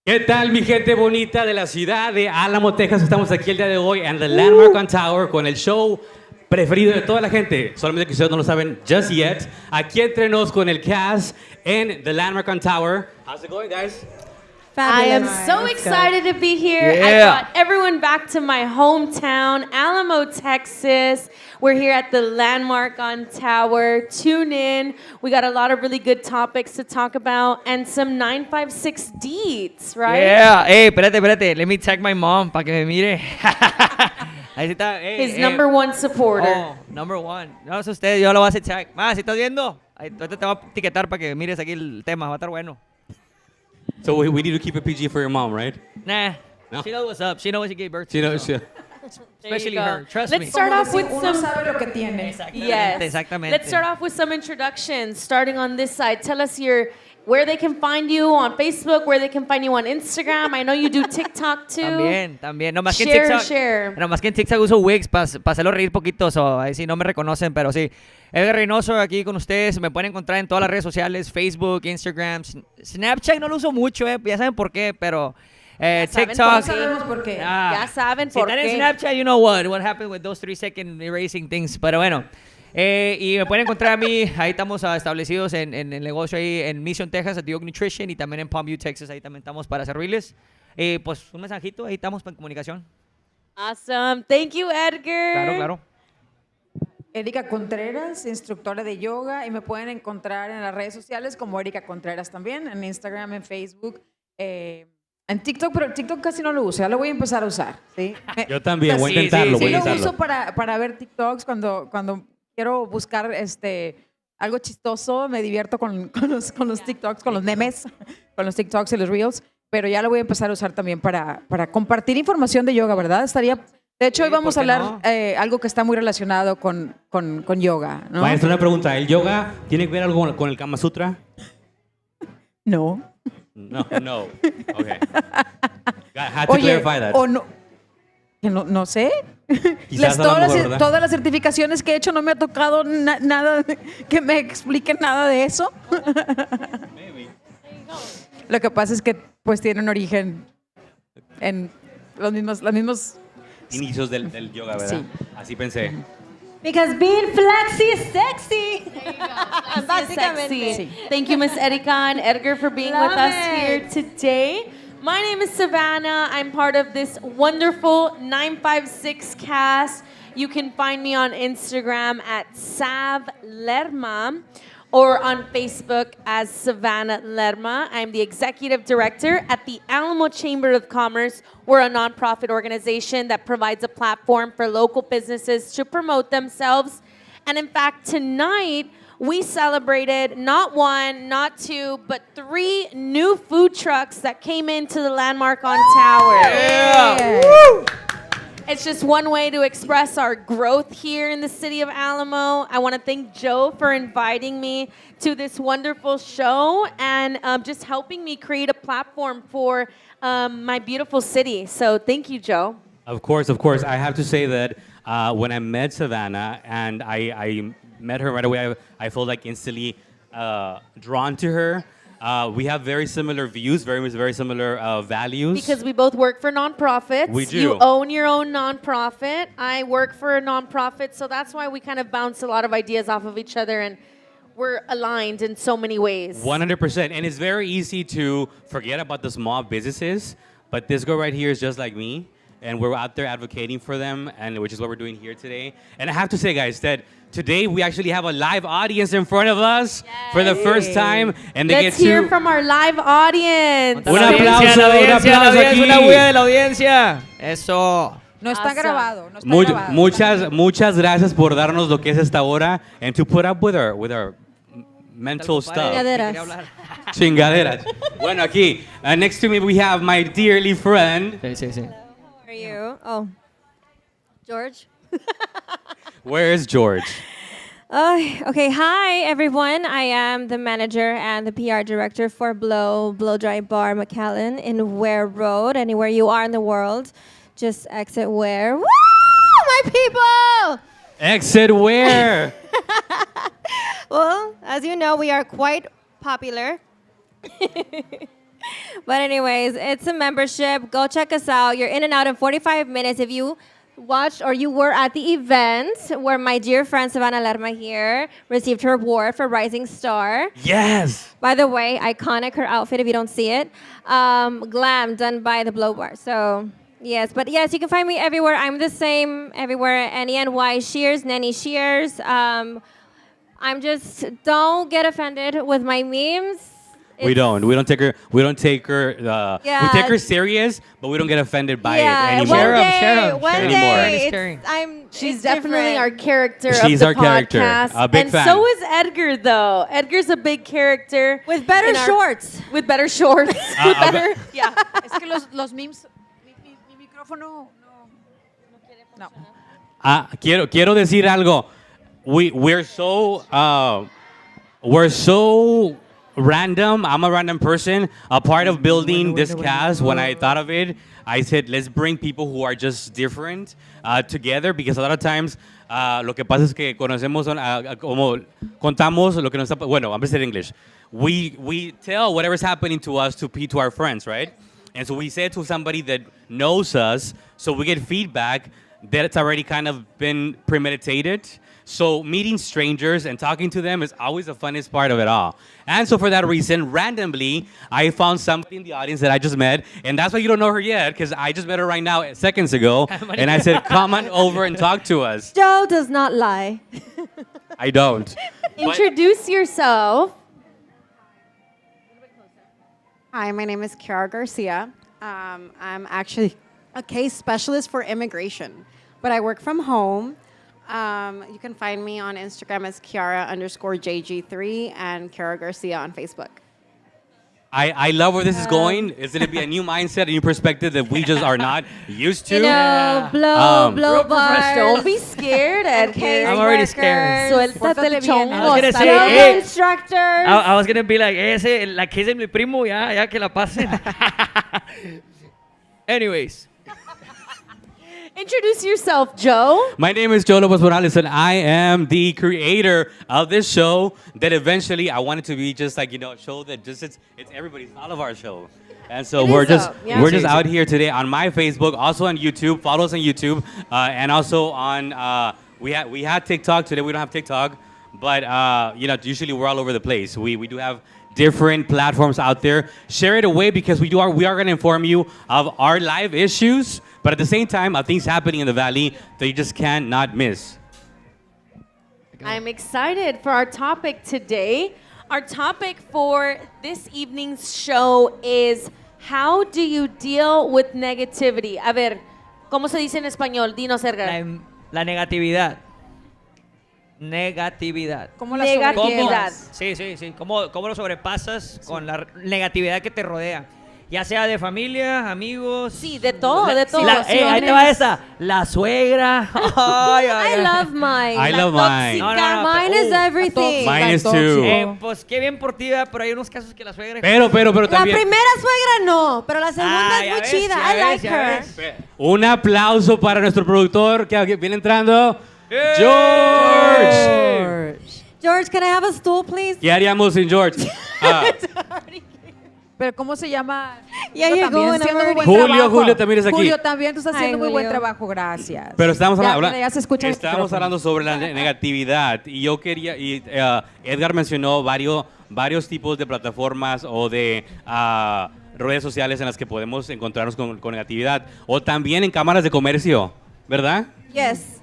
¿Qué tal, mi gente bonita de la ciudad de Álamo, Texas? Estamos aquí el día de hoy en The Landmark on Tower con el show preferido de toda la gente. Solamente que ustedes no lo saben just yet. Aquí entre nos con el cast en The Landmark on Tower. How's it going, guys? I am so excited to be here. I brought everyone back to my hometown, Alamo, Texas. We're here at the Landmark on Tower. Tune in. We got a lot of really good topics to talk about and some 956 deeds, right? Yeah. Hey, espérate. Let me tag my mom para que me mire. Ahí está. Hey, His number one supporter. Oh, number one. No, es usted. Yo lo voy a hacer tag. Si estás viendo, ahí te voy a etiquetar para que mires aquí el tema. Va a estar bueno. So we need to keep it PG for your mom, right? Nah. No? She knows what's up. She knows what she gave birth to. She knows. so. There you Especially go. her. Trust me. Let's start off with Uno some. sabe lo que tiene. Exactamente. Let's start off with some introductions. Starting on this side, tell us where they can find you on Facebook, where they can find you on Instagram. I know you do TikTok too. También. No más que en Share, TikTok. share. No más que en TikTok uso wigs para hacerlo reír poquito. So, ahí sí no me reconocen, pero sí. Edgar Reynoso aquí con ustedes. Me pueden encontrar en todas las redes sociales: Facebook, Instagram, Snapchat. No lo uso mucho, ya saben por qué, pero saben TikTok. No sabemos por qué. Ya saben Si por están en qué. Snapchat, you know what happened with those 3-second erasing things. Pero bueno. Y me pueden encontrar a mí, ahí estamos establecidos en el negocio ahí en Mission, Texas, at The Oak Nutrition, y también en Palm View, Texas, ahí también estamos para servirles. Pues un mensajito, ahí estamos en comunicación. Awesome. Thank you, Edgar. Claro. Erika Contreras, instructora de yoga, y me pueden encontrar en las redes sociales como Erika Contreras también, en Instagram, en Facebook, en TikTok, pero TikTok casi no lo uso, ya lo voy a empezar a usar. ¿sí? Yo también, voy a Sí, intentarlo. sí, voy a Sí lo intentarlo. uso para ver TikToks cuando quiero buscar algo chistoso, me divierto con los TikToks, con los memes, con los TikToks y los Reels, pero ya lo voy a empezar a usar también para compartir información de yoga, ¿verdad? De hecho, hoy vamos a ¿por qué hablar algo que está muy relacionado con yoga, ¿no? Maestra, una pregunta. ¿El yoga tiene que ver algo con el Kama Sutra? No. No. Okay. Had to Oye, clarify that. o no, que no sé. Quizás a lo mejor, ¿verdad? Todas las certificaciones que he hecho no me ha tocado nada que me expliquen nada de eso. Lo que pasa es que pues tiene un origen en los mismos Inicios del yoga, ¿verdad? Sí. Así pensé. Because being flexy is sexy. Sexy. Sí. Thank you, Miss Erika and Edgar, for being Love with us it. here today. My name is Savannah. I'm part of this wonderful 956 cast. You can find me on Instagram at Sav Lerma or on Facebook as Savannah Lerma. I'm the executive director at the Alamo Chamber of Commerce. We're a nonprofit organization that provides a platform for local businesses to promote themselves. And in fact, tonight, we celebrated not one, not two, but 3 new food trucks that came into the Landmark on Tower. It's just one way to express our growth here in the city of Alamo. I want to thank Joe for inviting me to this wonderful show and just helping me create a platform for my beautiful city. So thank you, Joe. Of course. I have to say that when I met Savannah and I met her right away, I felt like instantly drawn to her. We have very similar views, very similar values. Because we both work for nonprofits. We do. You own your own nonprofit. I work for a nonprofit, so that's why we kind of bounce a lot of ideas off of each other, and we're aligned in so many ways. 100%. And it's very easy to forget about the small businesses, but this girl right here is just like me, and we're out there advocating for them, and which is what we're doing here today. And I have to say, guys, that today we actually have a live audience in front of us for the first time, and they Let's get hear to... from our live audience. Un aplauso aquí. Una bulla de la audiencia. Eso. No está Awesome. grabado, no está grabado. Muchas gracias por darnos lo que es esta hora and to put up with our mental stuff. Chingaderas. Chingaderas. Bueno, aquí, next to me we have my dearly friend. Sí. How are you? Oh, George. Where is George? Okay, hi everyone. I am the manager and the PR director for Blow Dry Bar McAllen in Ware Road. Anywhere you are in the world, just exit Ware. Woo, my people! Exit where? Well, as you know, we are quite popular. But anyways, it's a membership. Go check us out. You're in and out in 45 minutes. If you watched or you were at the event where my dear friend Savannah Lerma here received her award for Rising Star. Yes. By the way, iconic, her outfit, if you don't see it. Glam, done by the Blow Bar. So, yes. But yes, you can find me everywhere. I'm the same everywhere. NENY Shears, Nenny Shears. I'm just, don't get offended with my memes. We don't take her. We take her serious, but we don't get offended by it anymore. Share 'em. One Anymore. day, She's it's definitely different. our character She's of our the character. podcast. A big and fan. so is Edgar, though. Edgar's a big character. With better in our- shorts. With better shorts. With better, yeah. Es que los memes, mi micrófono no. Quiero decir algo. We're so random. I'm a random person. A part of building this cast, when I thought of it, I said, let's bring people who are just different together, because a lot of times lo que pasa es que conocemos, como contamos lo que nos está, bueno, I'm going to say it in English. We tell whatever's happening to us to our friends, right? And so we say it to somebody that knows us, so we get feedback that it's already kind of been premeditated. So meeting strangers and talking to them is always the funnest part of it all. And so for that reason, randomly, I found somebody in the audience that I just met, and that's why you don't know her yet, because I just met her right now seconds ago, and I said, come on over and talk to us. Joe does not lie. I don't. Introduce yourself. Hi, my name is Kiara Garcia. I'm actually a case specialist for immigration, but I work from home. You can find me on Instagram as Kiara_JG3 and Kiara Garcia on Facebook. I love where this is going. It's going to be a new mindset, a new perspective that we just are not used to. You know, blow bars. Don't be scared, Edgar. Case I'm already workers, scared. Suéltate el chongo. I was gonna say, yoga hey. instructors. I was gonna be like, la que es de mi primo, ya que la pasen. Anyways. Introduce yourself, Joe. My name is Joe Lopez Morales, and I am the creator of this show that eventually I wanted to be just like, a show that just it's everybody's, all of our show. And so It we're is, just though. Yeah. we're just out here today on my Facebook, also on YouTube. Follow us on YouTube, and also on we had TikTok today. We don't have TikTok, but usually we're all over the place. We do have different platforms out there. Share it away, because we are going to inform you of our live issues, but at the same time of things happening in the Valley that you just cannot miss. I'm excited for our topic today. Our topic for this evening's show is, how do you deal with negativity? A ver, ¿cómo se dice en español? Dinos, Edgar. La negatividad. Negatividad. ¿Cómo la Negatividad. sobrellevas? Sí. ¿Cómo lo sobrepasas con la negatividad que te rodea? Ya sea de familia, amigos. Sí, de todo, de todo. Ahí te va esa. La suegra. Ay, I love mine. I love mine. No, Mine is everything. Mine is too. Pues qué bien por ti, ¿verdad? Pero hay unos casos que la suegra. Pero La también primera suegra no, pero la segunda Ah, es ya muy ves, chida. ya I ves, like ya her. ves. un aplauso para nuestro productor que viene entrando, George. George, can I have a stool, please? ¿Qué haríamos sin George? Pero ¿cómo se llama? Ya Julio llegó, también, haciendo muy buen Julio, trabajo. Julio también es aquí. Julio también, tú estás haciendo Ay, muy buen Julio. trabajo, gracias. Pero estamos hablando, ya se escucha el estamos micrófono. hablando sobre la negatividad, y yo quería, Edgar mencionó varios tipos de plataformas o de redes sociales en las que podemos encontrarnos con negatividad, o también en cámaras de comercio, ¿verdad? Yes.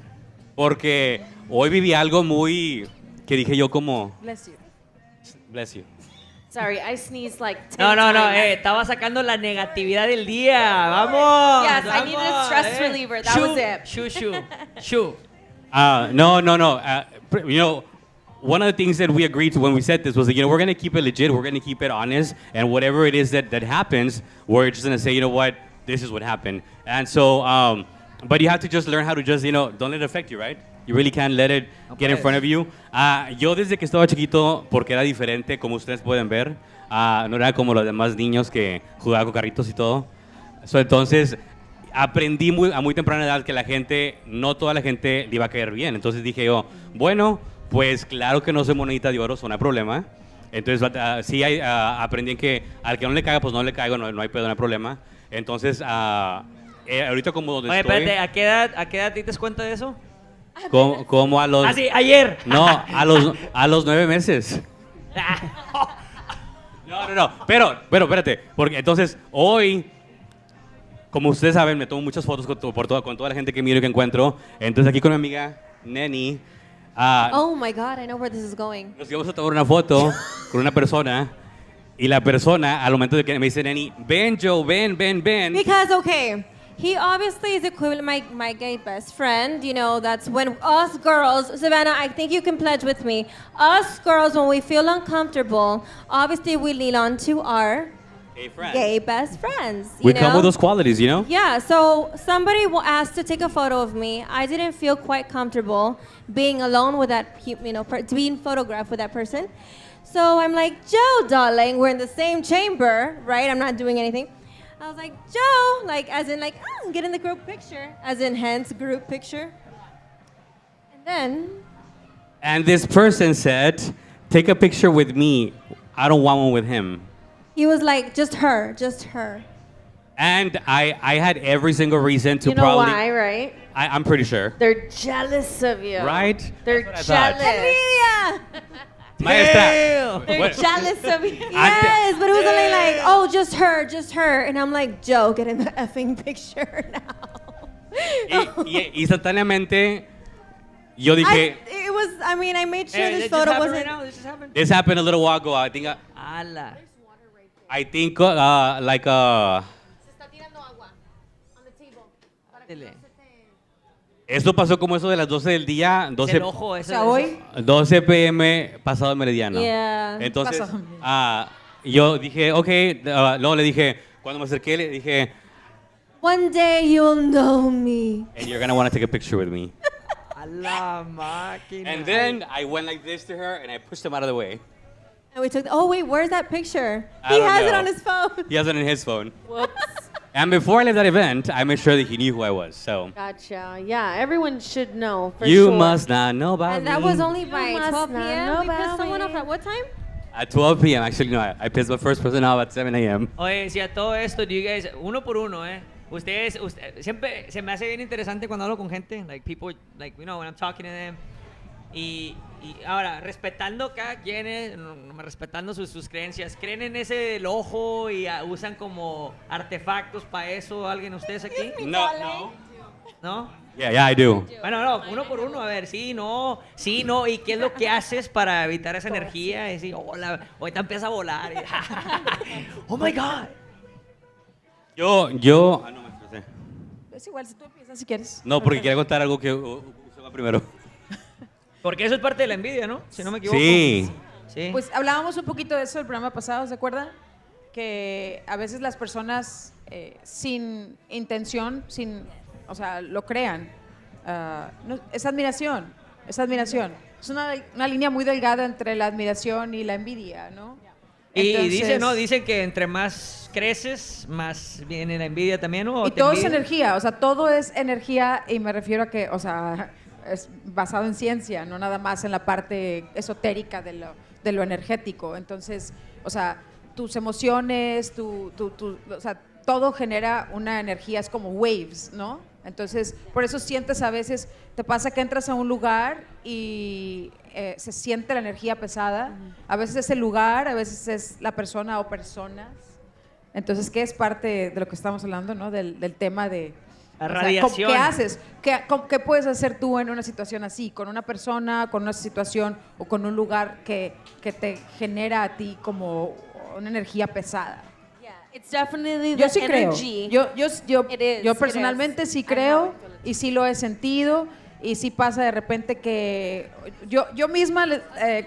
Porque hoy viví algo muy, que dije yo como, Bless you. bless you. Sorry, I sneezed like 10 No, times. estaba sacando la negatividad del día. Vamos. Yes, I vamos, needed a stress reliever. That was it. Shoo. No. One of the things that we agreed to when we said this was that, we're going to keep it legit, we're going to keep it honest, and whatever it is that happens, we're just going to say, you know what, this is what happened. And so, but you have to just learn how to just, don't let it affect you, right? You really can't let it get in front of you. Yo desde que estaba chiquito, porque era diferente, como ustedes pueden ver, no era como los demás niños que jugaban con carritos y todo. Entonces, aprendí a muy temprana edad que no toda la gente le iba a caer bien. Entonces dije yo, bueno, pues claro que no soy monedita de oro, eso no hay problema. Entonces, sí aprendí que al que no le caiga, pues no le caigo, no hay pedo, no hay problema. Entonces, ahorita como donde Oye, estoy... espérate, ¿a qué edad te das cuenta de eso? Como a los... Ah, sí, ayer. No, a los 9 meses. No. Pero, espérate. Porque entonces, hoy, como ustedes saben, me tomo muchas fotos con toda la gente que miro y que encuentro. Entonces, aquí con mi amiga Neni, Oh my God, I know where this is going. nos íbamos a tomar una foto con una persona. Y la persona, al momento de que me dice Neni, ven, Joe, ven. Because, okay, he obviously is equivalent, my gay best friend, you know, that's when us girls, Savannah, I think you can pledge with me, us girls, when we feel uncomfortable, obviously we lean on to our Hey, friend. gay best friends, you We know? come with those qualities, you know? Yeah, so somebody asked to take a photo of me. I didn't feel quite comfortable being alone with that, being photographed with that person. So I'm like, Joe, darling, we're in the same chamber, right? I'm not doing anything. I was like, Joe, like, as in, like, get in the group picture, as in, hence, group picture. And then, And this person said, take a picture with me. I don't want one with him. he was like, just her. And I had every single reason to You know probably... why, right? I'm pretty sure. They're jealous of you. Right? They're That's what I thought. jealous. Amelia! Maestra. They're What- jealous of you. Yes, but it was only like, oh, just her. And I'm like, Joe, get in the effing picture now. y instantáneamente yo dije, I made sure Hey, this this photo just happened wasn't. right now? This just happened? this happened a little while ago. I think Ala. like Dile. esto pasó como eso de las 12 del día, Es 12, el ojo, O eso. sea, hoy 12 p.m. pasado el meridiano. Yeah. Entonces, Pasado. yo dije, ok, luego le dije, cuando me acerqué le dije, One day you'll know me. and you're gonna want to take a picture with me. A la máquina. And then I went like this to her and I pushed him out of the way. And we took. Oh wait, where's that picture? I He don't has it know. on his phone. He has it in his phone. Whoops. And before I left that event, I made sure that he knew who I was. So Gotcha. Yeah, everyone should know for you sure. must not know about And me. that was only by You must 12 not p.m. know We pissed about someone me. off at what time? At 12 p.m. Actually, no, I pissed my first person off at 7 a.m. Oye, si a todo esto, do you guys, uno por uno, Ustedes, siempre se me hace bien interesante cuando hablo con gente, like people, like, you know, when I'm talking to them. Y ahora, respetando cada quien, respetando sus creencias, ¿creen en ese del ojo y usan como artefactos para eso alguien de ustedes aquí? No. ¿No? Yeah, I do. Bueno, no, uno por uno, a ver, sí, no, ¿y qué es lo que haces para evitar esa energía? Y decir, hola, ahorita empieza a volar. Oh my God. Yo, no me expresé. es igual, si tú empiezas si quieres. No, porque quería contar algo que usted va primero. Porque eso es parte de la envidia, ¿no? Si no me equivoco. Sí. Sí. Pues hablábamos un poquito de eso el programa pasado, ¿se acuerdan? Que a veces las personas sin intención, o sea, lo crean. Es admiración, es admiración. Es una línea muy delgada entre la admiración y la envidia, ¿no? Y Entonces- dicen que entre más creces, más viene la envidia también, ¿no? ¿O Y te todo es envidian? energía, o sea, todo es energía y me refiero a que, o sea, es basado en ciencia, no nada más en la parte esotérica de lo energético. Entonces, o sea, tus emociones, o sea, todo genera una energía, es como waves, ¿no? Entonces, por eso sientes a veces, te pasa que entras a un lugar y se siente la energía pesada. A veces es el lugar, a veces es la persona o personas. Entonces, ¿qué es parte de lo que estamos hablando, ¿no? Del tema de... La o sea, radiación. ¿qué haces? ¿Qué puedes hacer tú en una situación así? Con una persona, con una situación o con un lugar que te genera a ti como una energía pesada. Yeah, it's definitely Yo the sí creo. energy. Yo personalmente sí creo y sí lo he sentido y sí pasa de repente que yo misma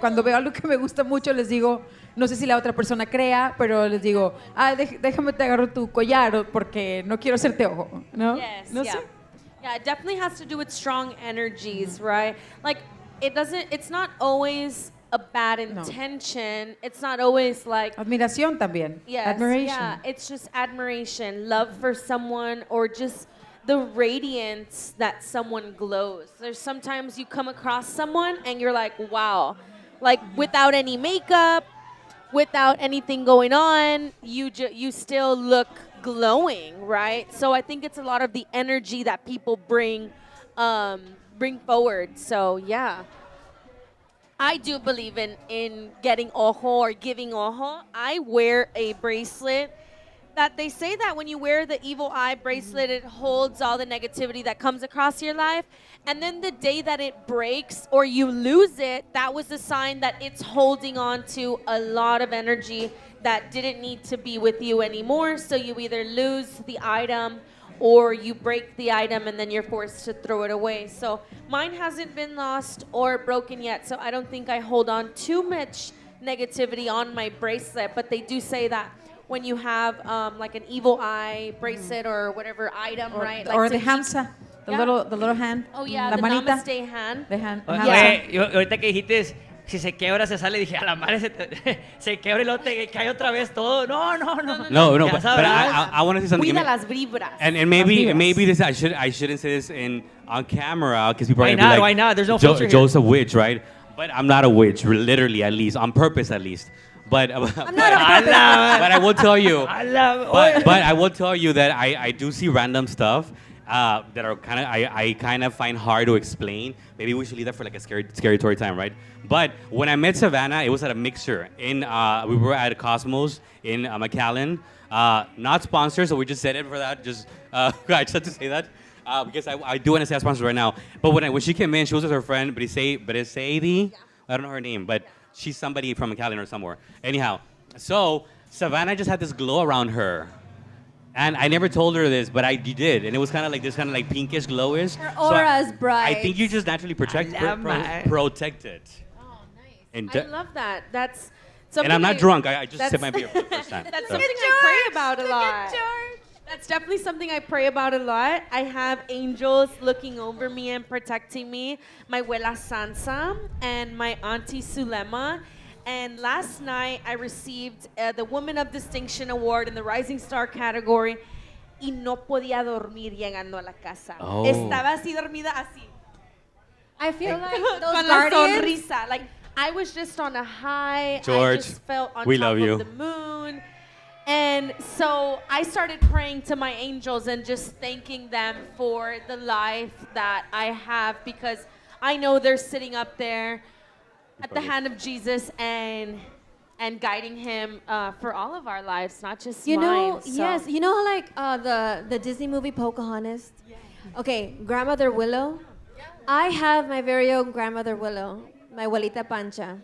cuando veo algo que me gusta mucho les digo, no sé si la otra persona crea, pero les digo, déjame te agarro tu collar porque no quiero hacerte ojo, ¿no? Yes, No yeah. sé. Yeah, it definitely has to do with strong energies, right? Like it's not always a bad intention. It's not always like Admiración también. yes, Admiration. yeah, it's just admiration, love for someone or just the radiance that someone glows. There's sometimes you come across someone and you're like, wow, like without any makeup, without anything going on, you still look glowing, right? So I think it's a lot of the energy that people bring forward. So yeah. I do believe in getting ojo or giving ojo. I wear a bracelet that they say that when you wear the evil eye bracelet, it holds all the negativity that comes across your life. And then the day that it breaks or you lose it, that was a sign that it's holding on to a lot of energy that didn't need to be with you anymore. So you either lose the item or you break the item and then you're forced to throw it away. So mine hasn't been lost or broken yet, so I don't think I hold on too much negativity on my bracelet, but they do say that when you have like an evil eye bracelet or whatever item, right? Like Or the to hamsa, the Yeah. little hand. Oh yeah, la the manita. namaste hand. The hand. Oye, hamsa. yo, ahorita que dijiste, si se quiebra, se sale, dije, a la madre se quiebra y luego te cae otra vez todo. No. No, Ya but sabrás. I want to say something. Cuida las vibras. And maybe Las maybe this I shouldn't say this on camera because people are Why gonna be not? like, Why not? There's no filter here. Joe's a witch, right? But I'm not a witch, literally at least, on purpose at least. But I'm not a but I will tell you. But But I will tell you that I do see random stuff that are kind of I kind of find hard to explain. Maybe we should leave that for like a scary story time, right? But when I met Savannah, it was at a mixer in we were at Cosmos in McAllen. Not sponsored, so we just said it for that. Just I just had to say that. Because I do want to say sponsors right now. But when she came in, she was with her friend, Briseidi. I don't know her name, but she's somebody from McAllen or somewhere. Anyhow, so Savannah just had this glow around her. And I never told her this, but you did. And it was kind of like this kind of like pinkish glowish. Her aura is bright. I think you just naturally protect it. Oh, nice. And, I love that. That's something and I'm not drunk. I just that's- sipped my beer for the first time. That's So. something I pray about a lot. That's definitely something I pray about a lot. I have angels looking over me and protecting me. My abuela Sansa and my auntie Sulema. And last night I received the Woman of Distinction Award in the Rising Star category. Y no podía dormir llegando a la casa. Oh. Estaba así dormida, así. I feel like those Con la guardians. sonrisa. Like, I was just on a high. I George, just felt on we top love you. of the moon. And so I started praying to my angels and just thanking them for the life that I have because I know they're sitting up there at the hand of Jesus and guiding him for all of our lives, not just You know, mine. So- yes. You know, like the Disney movie Pocahontas. Okay, Grandmother Willow. I have my very own Grandmother Willow, my abuelita Pancha,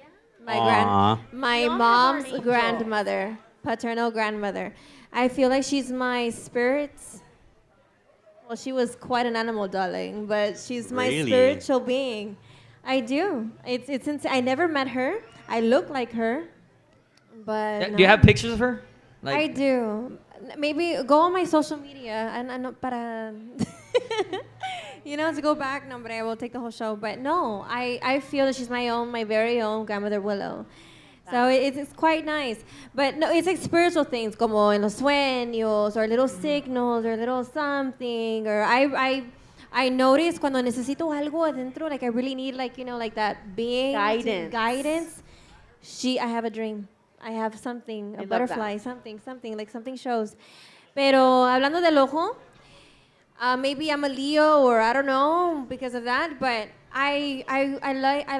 my Aw. my We all have our mom's angel. grandmother, paternal grandmother. I feel like she's my spirit. Well, she was quite an animal, darling, but she's my Really? spiritual being. I do. It's insane. I never met her. I look like her, but Do you no. have pictures of her? I do. Maybe go on my social media and para to go back. No, but I will take the whole show. But no, I feel that she's my very own Grandmother Willow. So it's quite nice. But no, it's like spiritual things, como en los sueños, or little signals, or little something. Or I notice cuando necesito algo adentro, like I really need like that being guidance. I have a dream. I have something, I a love butterfly, something, like something shows. Pero hablando del ojo, maybe I'm a Leo or I don't know because of that, but I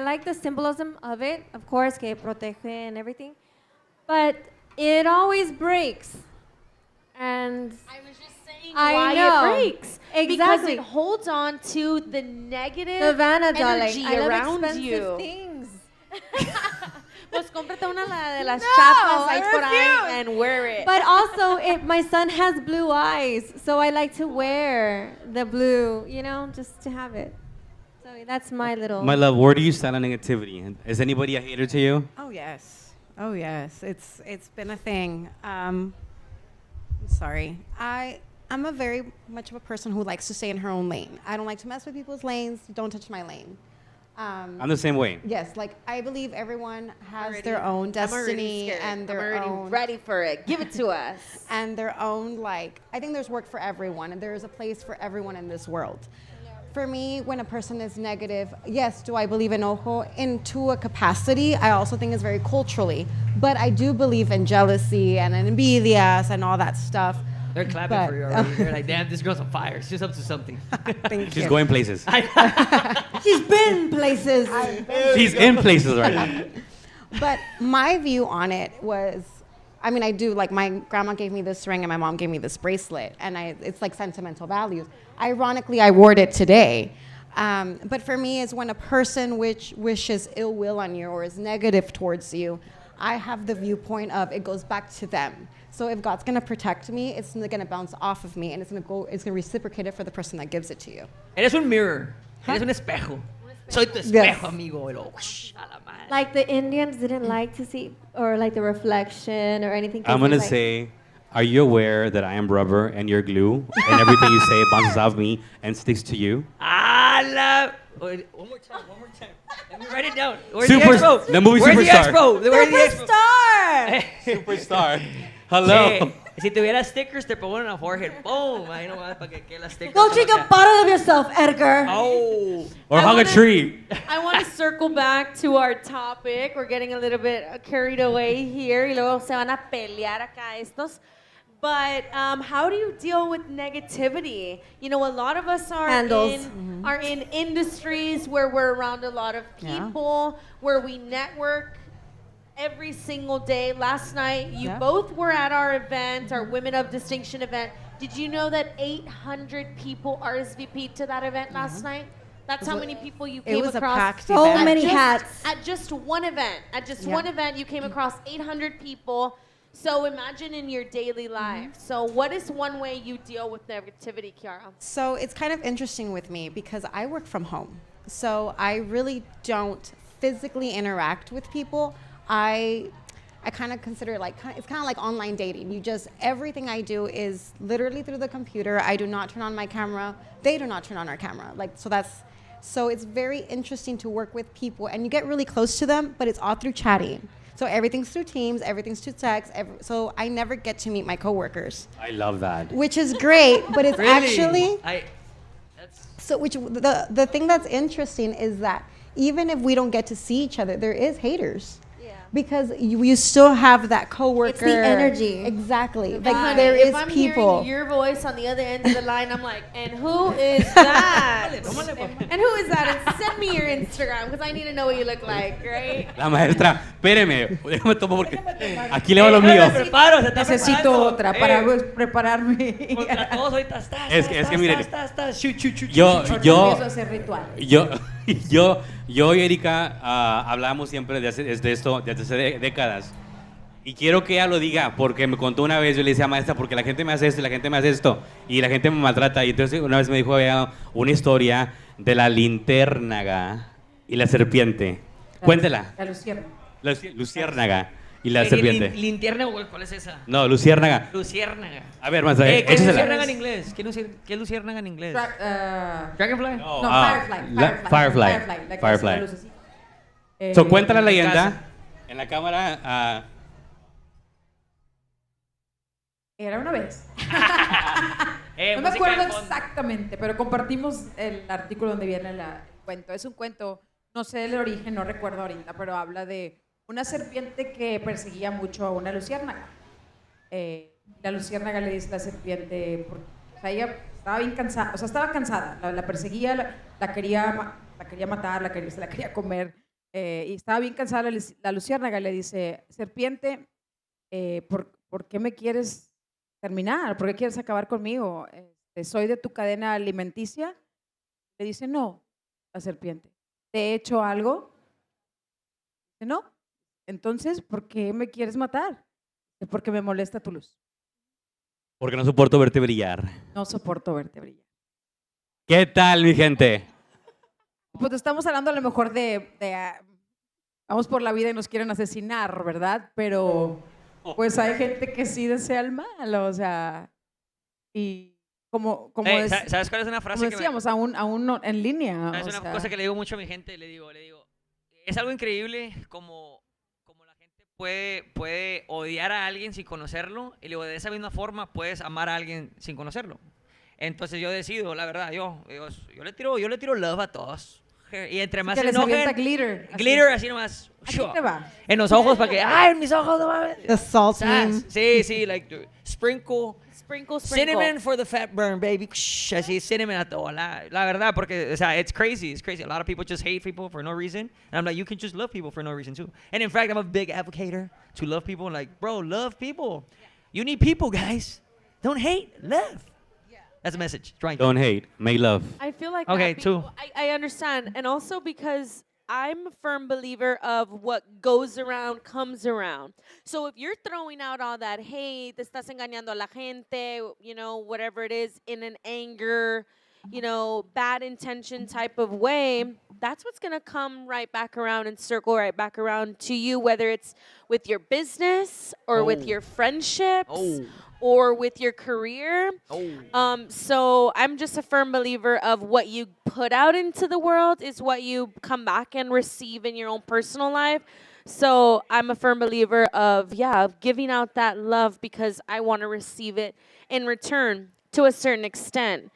like the symbolism of it, of course, que protege and everything. But it always breaks. And I was just saying I why know. it breaks. Because Exactly. it holds on to the negative Savannah, darling, energy I love around expensive you. things. Pues cómprate una de las No, chapas I ahí por ahí refuse. and wear it. But also, my son has blue eyes, so I like to wear the blue, just to have it. So that's my little. My love, where do you stand on negativity? Is anybody a hater to you? Oh yes. Oh yes. It's been a thing. I'm sorry. I'm a very much of a person who likes to stay in her own lane. I don't like to mess with people's lanes. Don't touch my lane. I'm the same way. Yes, like I believe everyone has their own destiny and their I'm already own ready for it. Give it to us. and their own I think there's work for everyone and there's a place for everyone in this world. for me, when a person is negative, yes, do I believe in ojo? Into a capacity, I also think it's very culturally. But I do believe in jealousy and envidias and all that stuff. They're clapping for you already. They're like, damn, this girl's on fire. She's up to something. Thank She's you. going places. She's been places. She's in places right now. But my view on it was, I mean, I do, like, my grandma gave me this ring and my mom gave me this bracelet, and it's like sentimental values. Ironically, I wore it today. But for me, it's when a person which wishes ill will on you or is negative towards you, I have the viewpoint of it goes back to them. So if God's gonna protect me, it's gonna bounce off of me, and it's gonna reciprocate it for the person that gives it to you. Eres un mirror. Eres un espejo. Soy tu espejo, Yes. amigo. Y luego, whoosh, a la madre. Like the Indians didn't like to see, or like the reflection or anything. 'cause I'm gonna they, like, say, are you aware that I am rubber and you're glue, and everything you say bounces off me and sticks to you? One more time. Let me write it down. Where's Super- the expo? the movie Where's Superstar. The expo? Where's the expo? Superstar. Hello. Hey, si tuviera stickers, te pongo en la forehead. Boom. Ahí nomás para que quede la sticker. Go take a bottle of yourself, Edgar. Oh. Or I hug a wanna- tree. I want to circle back to our topic. We're getting a little bit carried away here. Y luego se van a pelear acá estos. But how do you deal with negativity? You know, a lot of us are Handles. are in industries where we're around a lot of people, where we network every single day. Last night, you both were at our event, our Women of Distinction event. Did you know that 800 people RSVP'd to that event last night? That's how many people you came It was across. a packed So event. many just- hats. At just one event. At just one event, you came across 800 people. So imagine in your daily life. So what is one way you deal with negativity, Kiara? So it's kind of interesting with me because I work from home. So I really don't physically interact with people. I kind of consider it like, it's kind of like online dating. Everything I do is literally through the computer. I do not turn on my camera. They do not turn on our camera. So it's very interesting to work with people, and you get really close to them, but it's all through chatting. So everything's through Teams, everything's through text. So I never get to meet my coworkers, I love that. which is great, but it's Really? actually... That's So the thing that's interesting is that even if we don't get to see each other, there is haters. Because you still have that coworker. It's the energy. Exactly. Honey, Like there is if I'm people. hearing your voice on the other end of the line, I'm like, and who is that? And who is that? And send me your Instagram because I need to know what you look like, right? La maestra, espéreme, déjame tomar porque aquí le va lo mío. preparo, se está Necesito preparando. otra para prepararme. Contra todos ahorita. Es que miren, Shoot. Yo Empiezo a hacer ritual. yo y Erika hablamos siempre de esto desde hace décadas. Y quiero que ella lo diga, porque me contó una vez, yo le decía, maestra, porque la gente me hace esto y la gente me hace esto, y la gente me maltrata. Y entonces una vez me dijo una historia de la linternaga y la serpiente. Cuéntela. La luciérnaga. La luciérnaga y la serpiente. Linterna, ¿cuál es esa? No, luciérnaga. Luciérnaga. A ver, maestra, ¿Qué es échesela. luciérnaga en inglés? ¿Qué es luciérnaga en inglés? Dragonfly. No, No, Firefly. la que hace Firefly. la lucecita. So, cuenta la en mi leyenda casa. en la cámara. Era una vez. No me música acuerdo de fondo. exactamente, pero compartimos el artículo donde viene el cuento. Es un cuento, no sé el origen, no recuerdo ahorita, pero habla de una serpiente que perseguía mucho a una luciérnaga. La luciérnaga le dice a la serpiente, o sea, ella estaba bien cansada, o sea, estaba cansada, la perseguía, la quería matar, se la quería comer, y estaba bien cansada la luciérnaga, le dice, serpiente, ¿por qué me quieres terminar? ¿Por qué quieres acabar conmigo? ¿Soy de tu cadena alimenticia? Le dice, no, la serpiente. ¿Te he hecho algo? Dice, no. Entonces, ¿por qué me quieres matar? Dice, porque me molesta tu luz. Porque no soporto verte brillar. No soporto verte brillar. ¿Qué tal, mi gente? Pues estamos hablando a lo mejor vamos por la vida y nos quieren asesinar, ¿verdad? Pero pues hay gente que sí desea el mal, o sea, y como ¿Sabes cuál es una frase decíamos, aún en línea. Es o una sea, cosa que le digo mucho a mi gente, le digo, es algo increíble como la gente puede odiar a alguien sin conocerlo, y le digo, de esa misma forma puedes amar a alguien sin conocerlo. Entonces yo decido, la verdad, yo le tiro love a todos. Y entre más Que se les enojen, avienta glitter. así. glitter así nomás. Aquí te va. En los ojos para que, ay, en mis ojos, no mames. The salt Sas. Sí, like, sprinkle. Sprinkle, sprinkle. Cinnamon for the fat burn, baby. Así, cinnamon a todo. La verdad, porque, o sea, it's crazy. A lot of people just hate people for no reason. And I'm like, you can just love people for no reason, too. And in fact, I'm a big advocator to love people. Like, bro, love people. You need people, guys. Don't hate, love. That's a message. Don't hate, make love. I feel like Okay, that two. I understand, and also because I'm a firm believer of what goes around comes around. So if you're throwing out all that hate, te estás engañando a la gente, you know, whatever it is, in an anger, you know, bad intention type of way, that's what's gonna come right back around and circle right back around to you, whether it's with your business or with your friendships. Or with your career. So I'm just a firm believer of what you put out into the world is what you come back and receive in your own personal life. So I'm a firm believer of giving out that love because I want to receive it in return to a certain extent.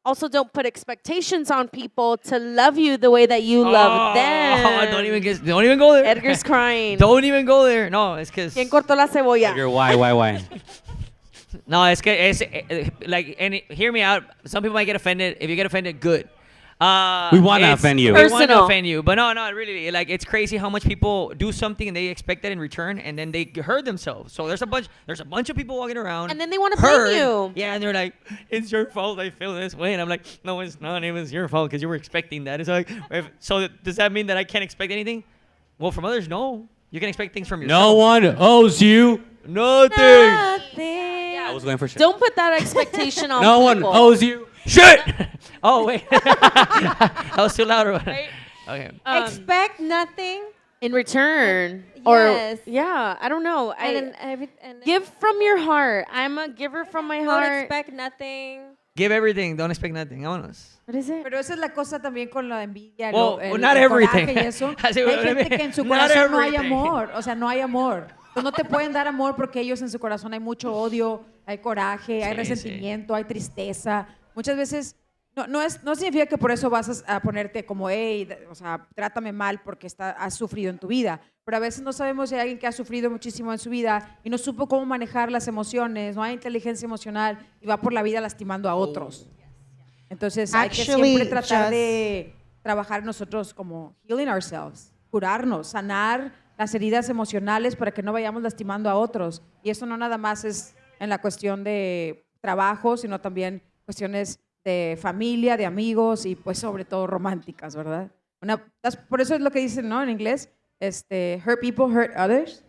Also, don't put expectations on people to love you the way that you love them. Don't even go there. Edgar's crying. Don't even go there. No, it's because... ¿Quién cortó la cebolla? Edgar, why? No, it's like, and hear me out. Some people might get offended. If you get offended, good. We want to offend you. We want to Personal. offend you, but no, really, like it's crazy how much people do something and they expect that in return, and then they hurt themselves. So there's a bunch of people walking around, And then they wanna blame you. Yeah, and they're like, "It's your fault. I feel this way," and I'm like, "No, it's not. It was your fault because you were expecting that." It's like, does that mean that I can't expect anything? Well, from others, no. You can expect things from yourself. No one owes you Nothing. I was going for shit. Don't put that expectation on No one people. owes you. Shit. Oh wait, that was too loud. Right? Okay. Expect nothing. In return. Yes. Or, I don't know. And Give from your heart. I'm a giver from my don't heart. expect nothing. Give everything. Don't expect nothing. Vámonos. What is it? Pero esa es la cosa también con la envidia. Well, el not coraje everything. y eso. Así, Hay gente que en su not corazón no hay everything. amor. O sea, no hay amor. Pues no te pueden dar amor porque ellos en su corazón hay mucho odio, hay coraje, hay Sí, resentimiento, hay tristeza. Muchas veces no significa que por eso vas a ponerte como, hey, o sea, trátame mal porque has sufrido en tu vida. Pero a veces no sabemos si hay alguien que ha sufrido muchísimo en su vida y no supo cómo manejar las emociones, no hay inteligencia emocional y va por la vida lastimando a otros. Entonces hay que siempre tratar de trabajar nosotros como healing ourselves, curarnos, sanar las heridas emocionales para que no vayamos lastimando a otros. Y eso no nada más es en la cuestión de trabajo, sino también cuestiones de familia, de amigos y pues sobre todo románticas, ¿verdad? Por eso es lo que dicen, ¿no? En inglés, hurt people, hurt others.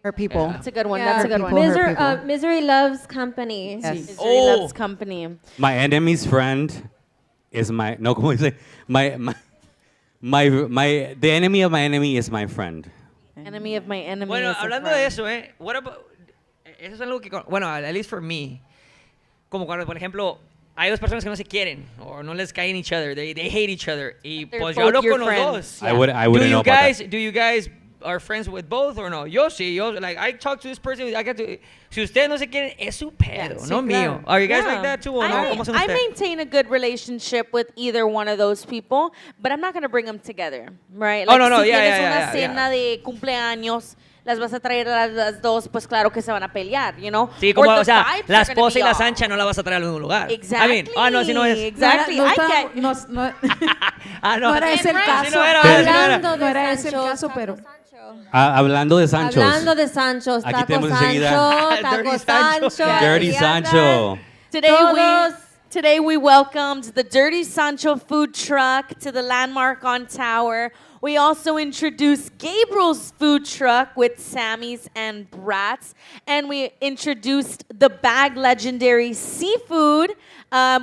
Hurt people. That's a good one. Yeah. That's a good one. People hurt people. Misery loves company. Yes. Misery loves company. My enemy's friend is my no. ¿Cómo dice? The enemy of my enemy is my friend. Enemy of my enemy. Bueno, is a hablando friend. de eso, what about, eso es algo que, bueno, at least for me, como cuando, por ejemplo, hay dos personas que no se quieren o no les caen each other, they hate each other, y They're pues yo both hablo your con los friends. dos. I wouldn't know about that. Do you guys are friends with both or no? Yo sí, like I talk to this person, I get to, si ustedes no se quieren, es su pedo, Sí, no claro. mío. Are you guys Yeah. like that too or no? ¿Cómo son I ustedes? maintain a good relationship with either one of those people, but I'm not going to bring them together, right? Oh, no, si yeah, tienes yeah, una yeah, cena de cumpleaños, las vas a traer a las dos, pues claro que se van a pelear, you know? Sí, como, Or o the sea, vibes la are gonna esposa y be la off. Sancha no la vas a traer al mismo lugar. Exactly. I mean, no, si no es. Exactly. No, I get- no era ese el Right. caso. Sí, no era, Hablando No de era ese el Sancho, caso, taco pero... Sancho. Hablando de Sanchos. Hablando de Sanchos, Aquí taco tenemos Sancho, enseguida- taco Dirty Sancho. Sancho. Dirty ahí Sancho. andan. Today we welcomed the Dirty Sancho food truck to the landmark on Tower. We also introduced Gabriel's food truck with Sammy's and Bratz. And we introduced the Bag Legendary Seafood.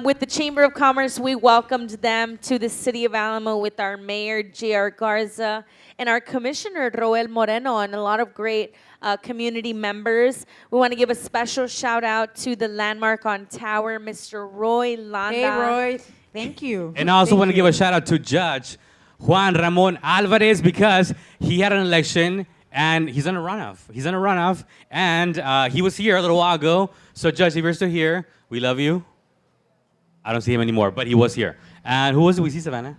With the Chamber of Commerce, we welcomed them to the City of Alamo with our Mayor, J.R. Garza, and our Commissioner, Roel Moreno, and a lot of great community members. We want to give a special shout out to the landmark on Tower, Mr. Roy Landa. Hey, Roy, thank you. And I also want to give a shout out to Judge Juan Ramon Alvarez because he had an election and he's on a runoff. And he was here a little while ago. So, Judge, if you're still here, we love you. I don't see him anymore, but he was here. And who was it we see, Savannah?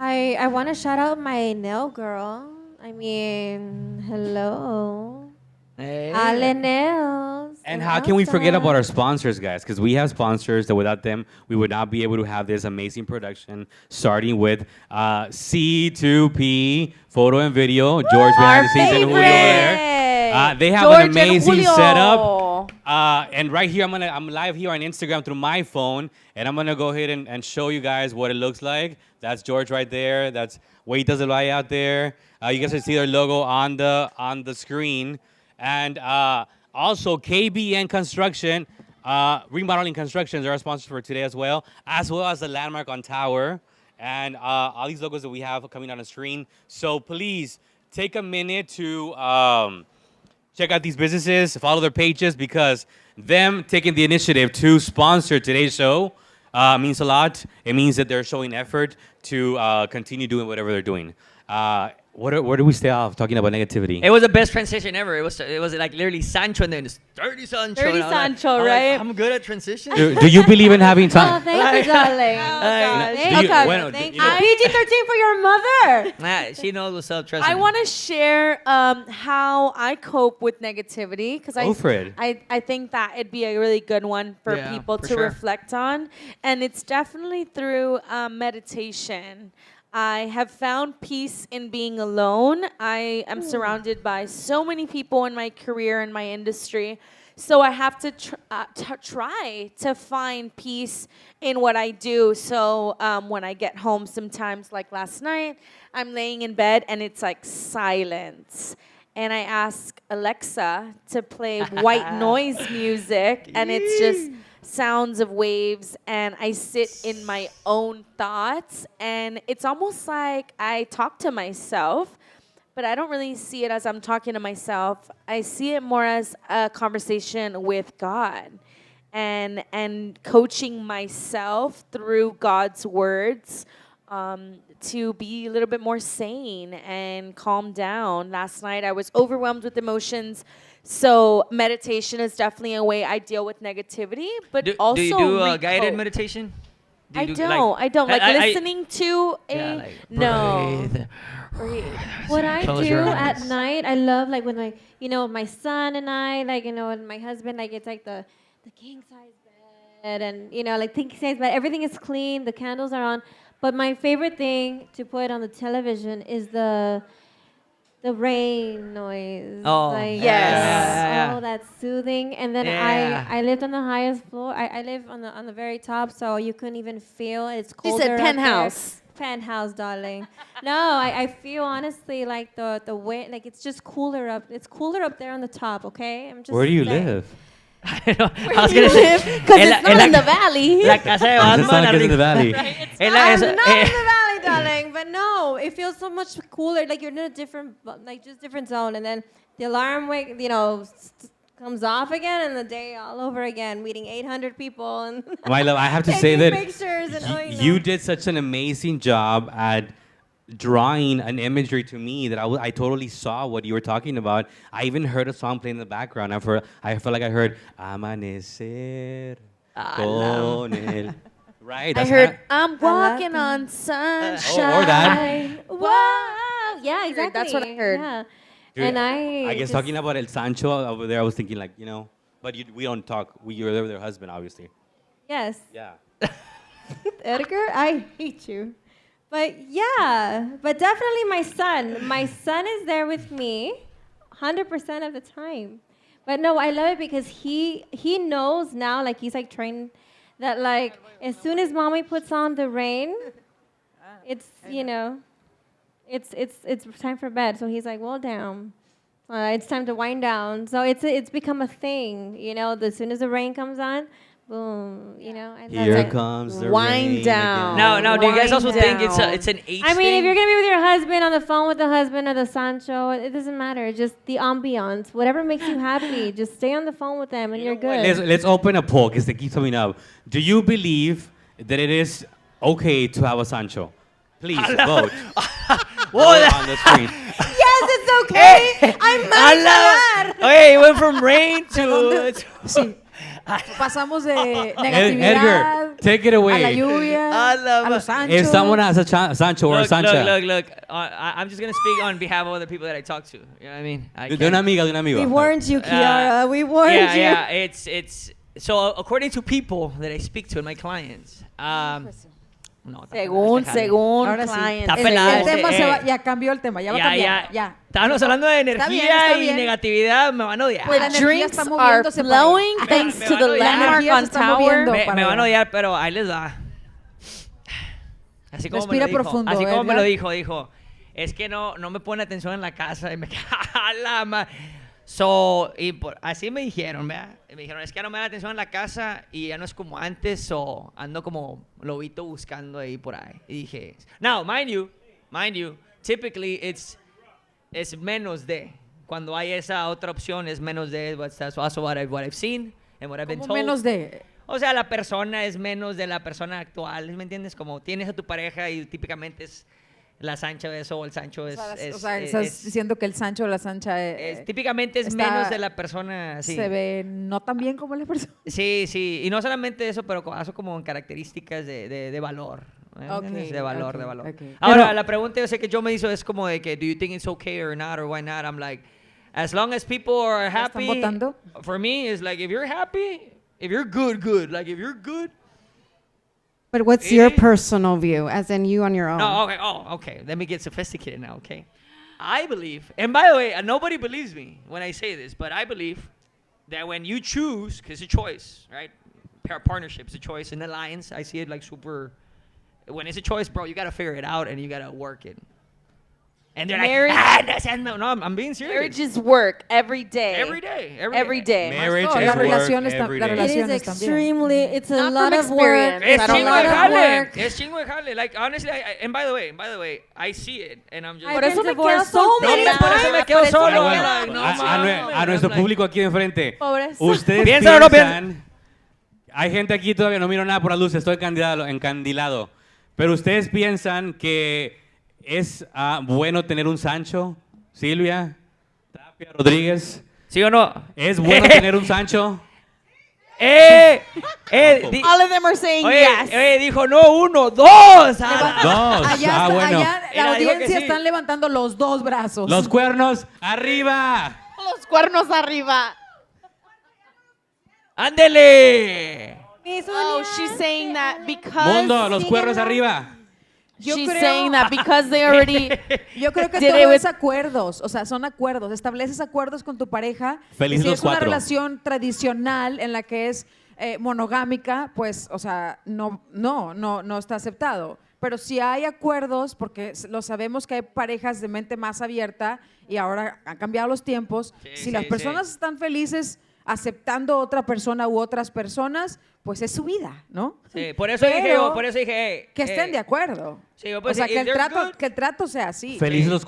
I want to shout out my nail girl. I mean, hello. Hey. Ale Nails. And in how can we forget Elsa. about our sponsors, guys? Because we have sponsors that without them, we would not be able to have this amazing production, starting with C2P Photo and Video. George behind the scenes and Julio there. They have George an and amazing Julio. setup. And right here, I'm live here on Instagram through my phone, and I'm gonna go ahead and show you guys what it looks like. That's George right there. That's Wait Does It Lie out there. You guys can see their logo on the screen. And also KBN Construction, Remodeling Constructions are our sponsors for today as well as the Landmark on Tower. And all these logos that we have coming on the screen. So please take a minute to check out these businesses, follow their pages, because them taking the initiative to sponsor today's show means a lot. It means that they're showing effort to continue doing whatever they're doing. Where do we stay off talking about negativity? It was the best transition ever. It was like literally Sancho and then it's dirty Sancho. Dirty and I was like- Sancho, I was like, right? I'm good at transition. Do you believe in having Oh, time? thank you, darling. Do you- bueno, Thank you you. know- PG-13 for your mother. Nah, she knows what's up. Trust I me. want to share how I cope with negativity because Go for it. I think that it'd be a really good one for Yeah, people for to sure. reflect on, and it's definitely through meditation. I have found peace in being alone. I am surrounded by so many people in my career and my industry. So I have to try to find peace in what I do. So when I get home sometimes, like last night, I'm laying in bed and it's like silence. And I ask Alexa to play white noise music, and it's just sounds of waves, and I sit in my own thoughts, and it's almost like I talk to myself, but I don't really see it as I'm talking to myself. I see it more as a conversation with God and coaching myself through God's words to be a little bit more sane and calm down. Last night I was overwhelmed with emotions. So meditation is definitely a way I deal with negativity, but also do you do recope. guided meditation? Do I you do, don't like I- listening to a Yeah, like, no. breathe. What I Close do your at eyes. night, I love like when my son and I, and my husband, like it's like the king size bed, and like king size bed, everything is clean, the candles are on. But my favorite thing to put on the television is the rain noise. Oh, like, yes. Oh, that's soothing. And then Yeah. I lived on the highest floor. I live on the very top, so you couldn't even feel it's She colder. said up there. penthouse. Penthouse, darling. No, I feel honestly like the wind, like it's just cooler up. It's cooler up there on the top. Okay, I'm just. Where do you saying. live? I was gonna say Because en it's la- not en in la- the valley. La casa de It's Batman. not like it's in the arriba. valley. En la- I'm esa- not in the valley, darling, but no, it feels so much cooler. Like you're in a different, like just different zone, and then the alarm comes off again, and the day all over again, meeting 800 people and My love, I have to say taking that pictures and you did such an amazing job at drawing an imagery to me that I totally saw what you were talking about. I even heard a song playing in the background. I felt like I heard Amanecer con el. Right? I that's heard not- I'm walking on sunshine. or that. Wow! Yeah, exactly. That's what I heard. Yeah. Dude, And I guess just- talking about El Sancho over there, I was thinking like, but we don't talk. You're there with your husband, obviously. Yes. Yeah. Edgar, I hate you. But yeah, but definitely my son. My son is there with me 100% of the time. But no, I love it because he knows now, like he's like trained that like as soon as mommy puts on the rain, it's it's time for bed. So he's like, well, damn. It's time to wind down. So it's become a thing, as soon as the rain comes on, boom, I love Here it. comes the Wind rain down. again. No, do you guys Wind also think it's down. an age I mean, thing? if you're gonna be with your husband on the phone with the husband or the Sancho, it doesn't matter. Just the ambiance, whatever makes you happy. Just stay on the phone with them, and you're good. Let's open a poll because they keep coming up. Do you believe that it is okay to have a Sancho? Please vote. Vote on the screen. Yes, it's okay. I'm I love. Okay, it went from rain to. Pasamos de negatividad Edgar, take it a la away. lluvia, a los anchos. Estamos a Sancho or Sancha. Look. I'm just gonna speak on behalf of other people that I talk to. You know what I mean? I De can't- una amiga, de un amigo. We warned you, Kiara. We warned you. Yeah. It's so according to people that I speak to and my clients. No, está Según, pelada, según Ahora sí. client. Está El pelada, tema se va, eh. ya cambió el tema, ya va a cambiar. Ya. Estábamos hablando de Está energía bien, está y bien. negatividad, me van a odiar. Pues la energía Drinks está are moviéndose para allá. flowing thanks Me to van the a odiar. landmark La energía se on está Tower. moviendo. me para van a allá. odiar, pero ahí les va. Así como Respira me lo dijo. profundo, Así como me lo Edgar. dijo. Es que no me pone atención en la casa. Y me la So, así me dijeron, ¿verdad? Y me dijeron, es que no me da atención en la casa y ya no es como antes, o ando como lobito buscando ahí por ahí. Y dije, now, mind you, typically it's menos de. Cuando hay esa otra opción es menos de. That's also what I've seen and what I've been Como told. menos de. O sea, la persona es menos de la persona actual, ¿me entiendes? Como tienes a tu pareja y típicamente es la Sancha de eso o el Sancho es... O sea, estás diciendo que el Sancho o la Sancha típicamente es está- menos de la persona, sí. se ve no tan bien como la persona. Sí, y no solamente eso, pero eso como en características de valor. ¿me Ok, entiendes? De valor. ok. Ahora, Pero- la pregunta yo sé que yo me hizo es como de que, do you think it's okay or not, or why not? I'm like, as long as people are ¿Ya happy, están votando? for me, it's like, if you're happy, if you're good. Like, if you're good, But what's your personal view, as in you on your own? No, okay. Let me get sophisticated now, okay? I believe, and by the way, nobody believes me when I say this, but I believe that when you choose, because it's a choice, right? Partnership is a choice. In alliance, I see it like super. When it's a choice, bro, you gotta figure it out and you gotta work it. And they're Marriage- like, no, I'm being serious. Marriage is work every day. Every day. Every day. Marriage No, is las work relaciones every las day. It is relaciones también. extremely, it's a Not lot from of work. experience. Es I don't chingo know de that. jale. Es chingo de jale. Like, honestly, and by the way, I see it, and I'm just. I've Por been eso me divorced quedo so many soltera. Por eso me quedo Por eso solo. Pero me bueno, quedo- like, no a mames. nuestro I'm like- público aquí enfrente, Pobreza. ustedes Piénsalo, no piensan, hay gente aquí todavía, no miro nada por la luz, estoy encandilado, pero ustedes piensan que es bueno tener un Sancho, Silvia, Tapia, Rodríguez, ¿Sí o no? ¿es bueno tener un Sancho? All of them are saying yes. Dijo no uno, dos. Dos, Allá, bueno. allá Mira, la dijo que audiencia sí. están levantando los dos brazos. Los cuernos, arriba. Los cuernos arriba. ¡Ándele! Oh, she's saying that because Mundo, los cuernos arriba. Yo she's creo- saying that because they already Yo creo que Did todo it with- es acuerdos, o sea, son acuerdos. Estableces acuerdos con tu pareja. Felices Y si los es una cuatro. relación tradicional en la que es monogámica, pues, o sea, no está aceptado. Pero si hay acuerdos, porque lo sabemos que hay parejas de mente más abierta y ahora han cambiado los tiempos, si las personas están felices aceptando otra persona u otras personas, pues es su vida, ¿no? Sí, por eso Pero dije, que estén de acuerdo. Sí, yo O pues, sea, if que el, they're trato, good- que el trato sea así. Felices los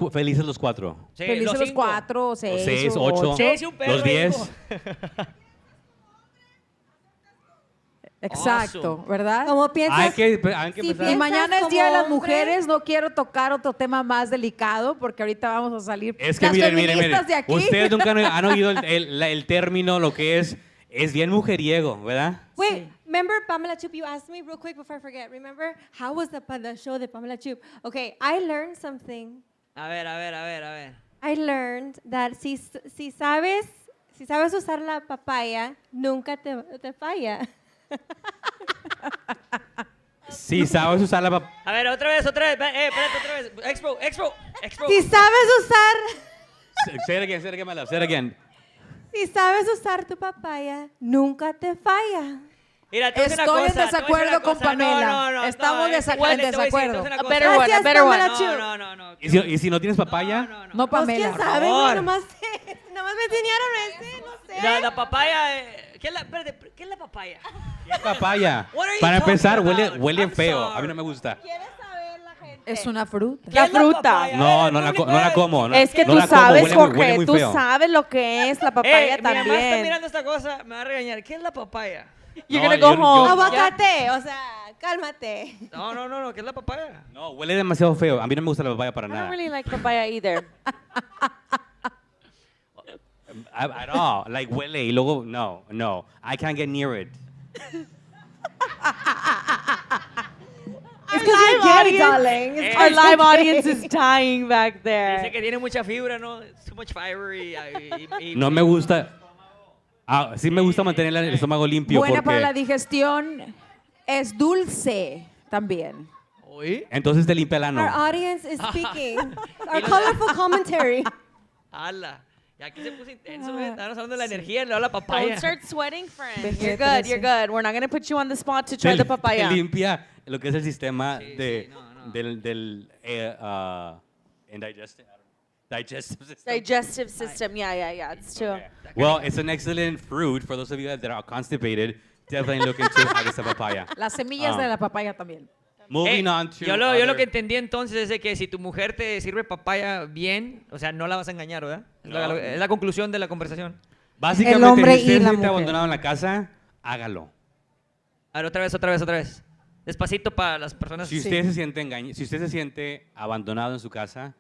cuatro. Sí, Felices los cinco. 4, o 6, 6, 8, Sí, un perro los ahí, 10. dijo. Exacto, Awesome. ¿verdad? Como piensas, Hay que Y empezar. mañana es como Día de las hombre. Mujeres, no quiero tocar otro tema más delicado porque ahorita vamos a salir Es que las miren, feministas de aquí. ustedes nunca han oído el término, lo que es bien mujeriego, ¿verdad? wait, remember Pamela Chup? You asked me real quick before I forget. Remember how was the show de Pamela Chup? Okay, I learned something. A ver. I learned that si sabes usar la papaya, nunca te falla. Si sabes usar la papaya. A ver, otra vez. Espérate, otra vez. Expo. Si sabes usar, Say it again, my love. Say it again. si sabes usar tu papaya, nunca te falla. Mira, te voy a decir una Estoy en cosa, te voy a decir desacuerdo una con cosa. Pamela. No, Estamos es que en te voy a decir, desacuerdo. te voy a decir A una better cosa. one, a better Pamela one. Chup. No. ¿Y si no tienes papaya? No, Pues Pamela. quién sabe, favor. güey, nomás me enseñaron no sé. La papaya, ¿qué es la papaya? ¿Qué es papaya? What are you Para empezar, talking about? huele I'm feo. sorry. A mí no me gusta. ¿Quieres saber la gente? Es una fruta. La ¿Qué es fruta. papaya? No la como. No, Es que no tú la como, sabes, huele muy- huele Jorge, muy tú feo. sabes lo que es la papaya Mi mamá está también. mirando esta cosa, me va a regañar. ¿Qué es la papaya? You're No, gonna go yo- home. Aguacate, o sea, cálmate. No, ¿qué es la papaya? No, huele demasiado feo. A mí no me gusta la papaya para I don't nada. really like papaya either. at all. Like huele y luego no. I can't get near it. It's because you're gay, darling. It's Our 'cause live you're audience gay. is dying back Dice there. que tiene mucha fibra, ¿no? It's too much fiber y No me gusta. Sí me gusta mantener el estómago limpio Buena para la porque digestión. Es dulce también. Uy. entonces te limpia el ano. Our audience is speaking. Our colorful commentary. ¡Hala! Y aquí se puso intenso, ¿eh? Estábamos hablando de la energía, le da la papaya. Don't start sweating, friend. Ves You're que good. trece. You're good. We're not going to put you on the spot to try Te, the te papaya. limpia lo que es el sistema Sí, de, sí, no. del digestive system. Digestive system. Yeah. It's true. Well, it's an excellent fruit for those of you guys that are constipated. Definitely look into esta papaya. Las semillas Ah. de la papaya también. Moving on to yo lo other- que entendí entonces es de que si tu mujer te sirve papaya bien, o sea, no la vas a engañar, ¿verdad? No. Es la conclusión de la conversación. Básicamente, El hombre si usted y se la siente mujer. abandonado en la casa, hágalo. A ver, otra vez. Despacito para las personas. Si usted se siente si usted se siente abandonado en su casa,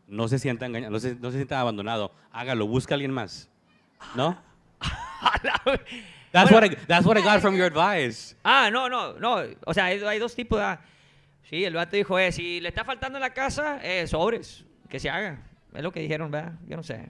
no se sienta engañado, no se sienta abandonado, hágalo, busca a alguien más. ¿No? That's what I got from your advice. No. O sea, hay dos tipos. Sí, el vato dijo, si le está faltando en la casa, sobres, que se haga. Es lo que dijeron, ¿verdad? Yo no sé.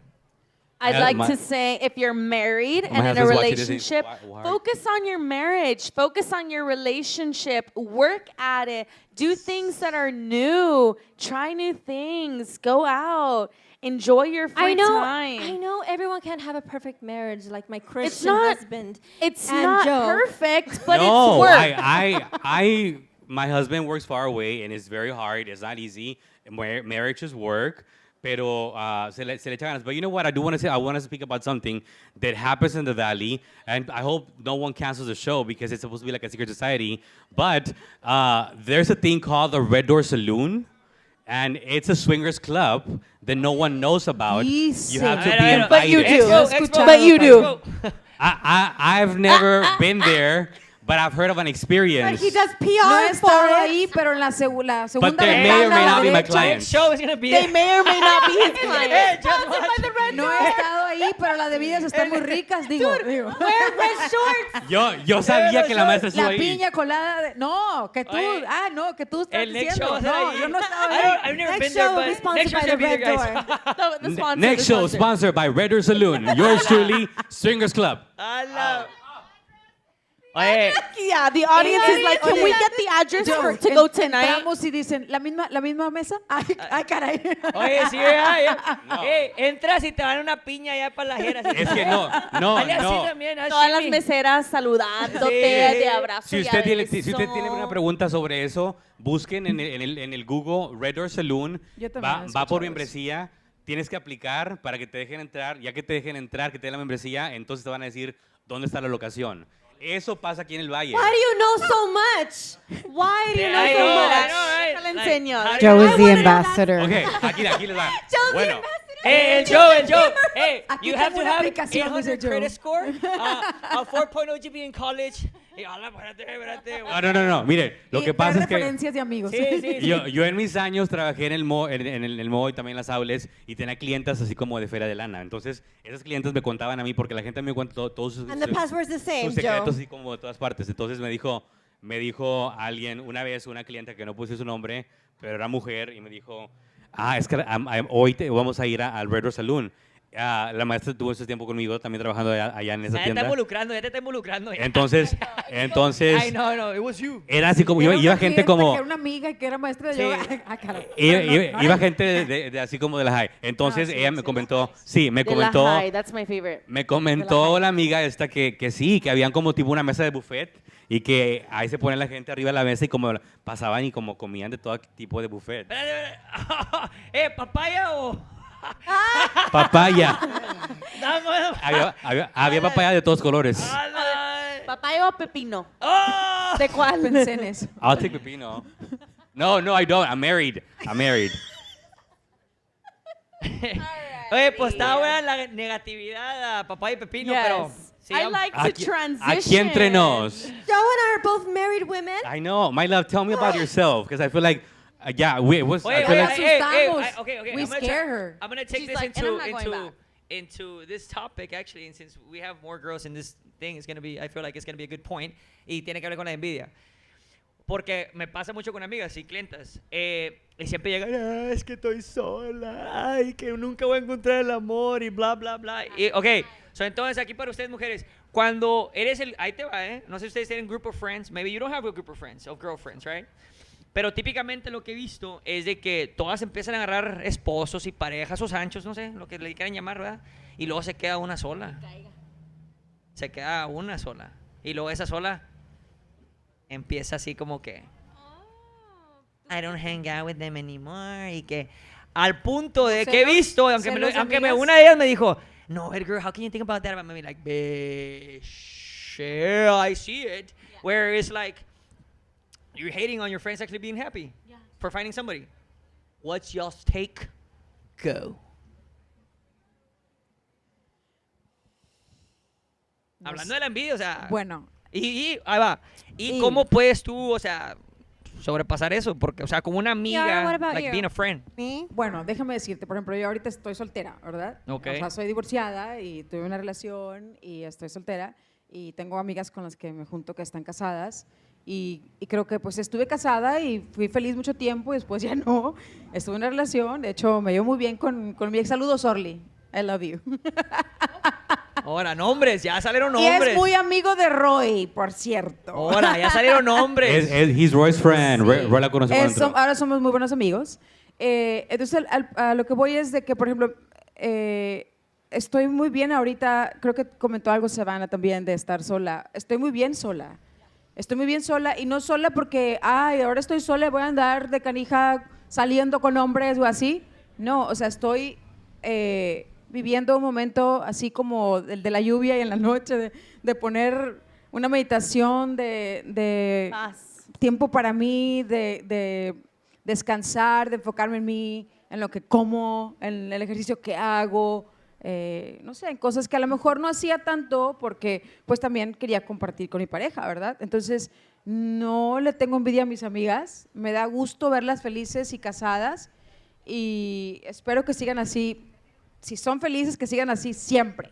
I'd Yeah, like my- to say if you're married My and in a husband's watching this, relationship, why- focus on your marriage, focus on your relationship, work at it, do things that are new, try new things, go out, enjoy your free time. I know everyone can't have a perfect marriage like my Christian not- husband. It's and not Joe. perfect, but No, it's work. my husband works far away and it's very hard. It's not easy. Marriage is work. Pero se le echa ganas. But you know what? I want to speak about something that happens in the Valley. And I hope no one cancels the show because it's supposed to be like a secret society. But there's a thing called the Red Door Saloon. And it's a swingers club that no one knows about. You have to be invited. But you do. Expo, But you do. Expo. I've never been there, but I've heard of an But experience. he does No PR he for estado it. ahí, pero en la segunda But they ventana may or may a la not be my derecha. client. Next show is gonna be They may or may not be his client. just watch. No he estado ahí, pero las bebidas están muy ricas, digo. Wear red shorts. Yo sabía que la maestra estuvo La ahí. piña colada de... No, que tú... Oye, no, que tú estás El next show diciendo. va a ser No, ahí. yo no estaba ahí. I've never Next been show there, will be but sponsored next by show's the gonna be there, Red guys. Door. The sponsor, Next the show sponsor. sponsored by Red Door Saloon. Yours truly, Swingers Club. Ala. Oye, Yeah, the audience is like, can we get the address to go tonight? Entramos y dicen, ¿la misma mesa? Ay, caray. oye, sí, entras y te dan una piña ya para las jeras. Es que no. Hazle así también, haz Todas las shimmy. meseras saludándote Sí. de abrazo. Si y usted, a tiene, beso. si usted tiene una pregunta sobre eso, busquen en el Google Red Door Saloon. Yo también he Va escuchado por eso. membresía. Tienes que aplicar para que te dejen entrar. Ya que te dejen entrar, que te den la membresía, entonces te van a decir dónde está la locación. Eso pasa aquí en el Valle. Why do you know so much? Why do you know I so know, much? I know, right? Déjale Like, enseño. how do Joe you- is the ambassador. Ok, aquí les va. Bueno, El Joe. Hey, Aquí you have tengo to una have aplicación, 800 dice Joe. credit score, a 4.0 GPA in college. Y hola, espérate. no. Mire, lo Y que pasa trae es que... referencias de amigos. Sí. Yo en mis años trabajé en el MO y también en las aulas y tenía clientas así como de feria de lana. Entonces, esas clientes me contaban a mí porque la gente me cuenta todos sus, And the password's the same, sus secretos Joe. así como de todas partes. Entonces me dijo alguien, una vez una clienta que no puse su nombre, pero era mujer y me dijo, es que hoy vamos a ir al Red Door Saloon. La maestra tuvo ese tiempo conmigo también trabajando allá en esa Ya te tienda. está involucrando. Entonces, Ay, no, it was you. era así como, Era iba una gente clienta como... que era una amiga y que era maestra de Sí. yoga. Caray. Iba gente de así como de la high. Entonces sí, ella sí, me comentó, sí, me De la comentó, high, that's my favorite. me comentó la amiga esta que sí, que habían como tipo una mesa de buffet y que ahí se pone la gente arriba de la mesa y como pasaban y como comían de todo tipo de buffet. Espérate. ¿Papaya o...? Papaya. Dame. Había papaya de todos colores. ¿Papaya o pepino? ¡Oh! ¿De cuál? Pensé en eso. I'll take pepino. No, I don't. I'm married. Oye, pues estaba buena la negatividad a papá y pepino, pero... Yes. I like to transition. Aquí entre nos. Joe and I are both married women. I know. My love, tell me about yourself because I feel like, I feel like Oye, Oye, okay, asustamos. okay. We scare her. I'm gonna take She's this like, "And I'm not going into this topic actually, and since we have more girls in this thing, I feel like it's gonna be a good point. Y tiene que ver con la envidia. Porque me pasa mucho con amigas y clientas. Y siempre llegan, es que estoy sola, ay, que nunca voy a encontrar el amor y bla, bla, bla. Y, ok, so entonces aquí para ustedes mujeres, cuando eres ahí te va, no sé si ustedes tienen group of friends, maybe you don't have a group of friends, of girlfriends, right? Pero típicamente lo que he visto es de que todas empiezan a agarrar esposos y parejas o sanchos, no sé, lo que le quieran llamar, ¿verdad? Y luego se queda una sola. Se queda una sola. Y luego esa sola empieza así como que I don't hang out with them anymore y que al punto de que he visto, aunque una de ellas me dijo, no, girl, how can you think about that? I'm like, sure, I see it. Yeah. Where it's like you're hating on your friends actually being happy for finding somebody. What's y'all's take? Go. Hablando de la envidia, o sea. Bueno. Y ahí va. ¿Y cómo puedes tú, o sea, sobrepasar eso? Porque, o sea, como una amiga, like being a friend. Bueno, déjame decirte, por ejemplo, yo ahorita estoy soltera, ¿verdad? Okay. O sea, soy divorciada y tuve una relación y estoy soltera y tengo amigas con las que me junto que están casadas y creo que pues estuve casada y fui feliz mucho tiempo y después ya no. Estuve en una relación, de hecho me llevo muy bien con mi ex. Saludos, Orly. I love you. Ahora, nombres, ya salieron nombres. Y es muy amigo de Roy, por cierto. Ahora, ya salieron nombres. He's Roy's friend. Sí. Roy la conoce por dentro. Ahora somos muy buenos amigos. Entonces, a lo que voy es de que, por ejemplo, estoy muy bien ahorita, creo que comentó algo Savannah también de estar sola. Estoy muy bien sola. Estoy muy bien sola y no sola porque, ahora estoy sola y voy a andar de canija saliendo con hombres o así. No, o sea, estoy viviendo un momento así como el de la lluvia y en la noche, de poner una meditación, de tiempo para mí, de descansar, de enfocarme en mí, en lo que como, en el ejercicio que hago, no sé, en cosas que a lo mejor no hacía tanto porque pues también quería compartir con mi pareja, ¿verdad? Entonces no le tengo envidia a mis amigas, me da gusto verlas felices y casadas y espero que sigan así. Si son felices, que sigan así siempre.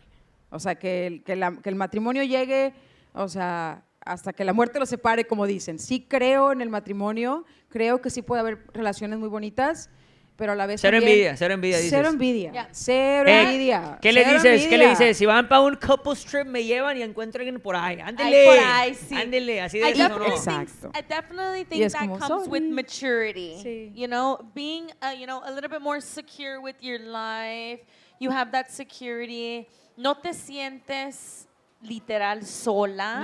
O sea, que el matrimonio llegue, o sea, hasta que la muerte los separe, como dicen. Sí creo en el matrimonio, creo que sí puede haber relaciones muy bonitas, pero a la vez Cero también, envidia, cero envidia, dices. Cero envidia, cero envidia. ¿Qué le cero dices? envidia. ¿Qué le dices? Si van para un couple trip, me llevan y encuentro a alguien por ahí. Ándele. Por ahí, sí. Ándele, así de I eso, ¿no? definitely think that como, comes with sorry. maturity. Sí. You know, being a little bit more secure with your life. You have that security. No te sientes literal sola.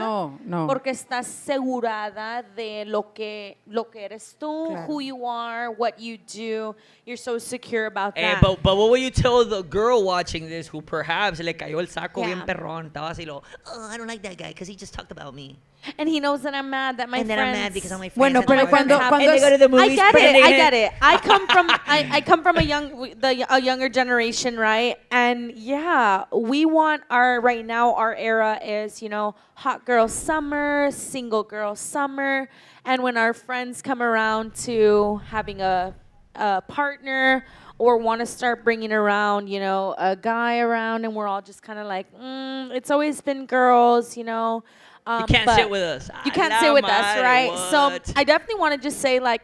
No. Porque estás asegurada de lo que eres tú, Claro. who you are, what you do. You're so secure about that. But what will you tell the girl watching this who perhaps le cayó el saco Yeah. bien perrón? Estaba así lo, I don't like that guy because he just talked about me. And he knows that I'm mad that my And then friends. I'm mad because all my friends. Bueno, had pero my cuando- friends. cuando And they es- go to the I movies, get but it. they- I get it. I come from a younger generation, right? And yeah, we want right now our era is hot girl summer, single girl summer, and when our friends come around to having a partner or want to start bringing around a guy around, and we're all just kind of like, it's always been girls, You can't but sit with us. You can't A sit la with us, madre, right? what? So I definitely want to just say, like,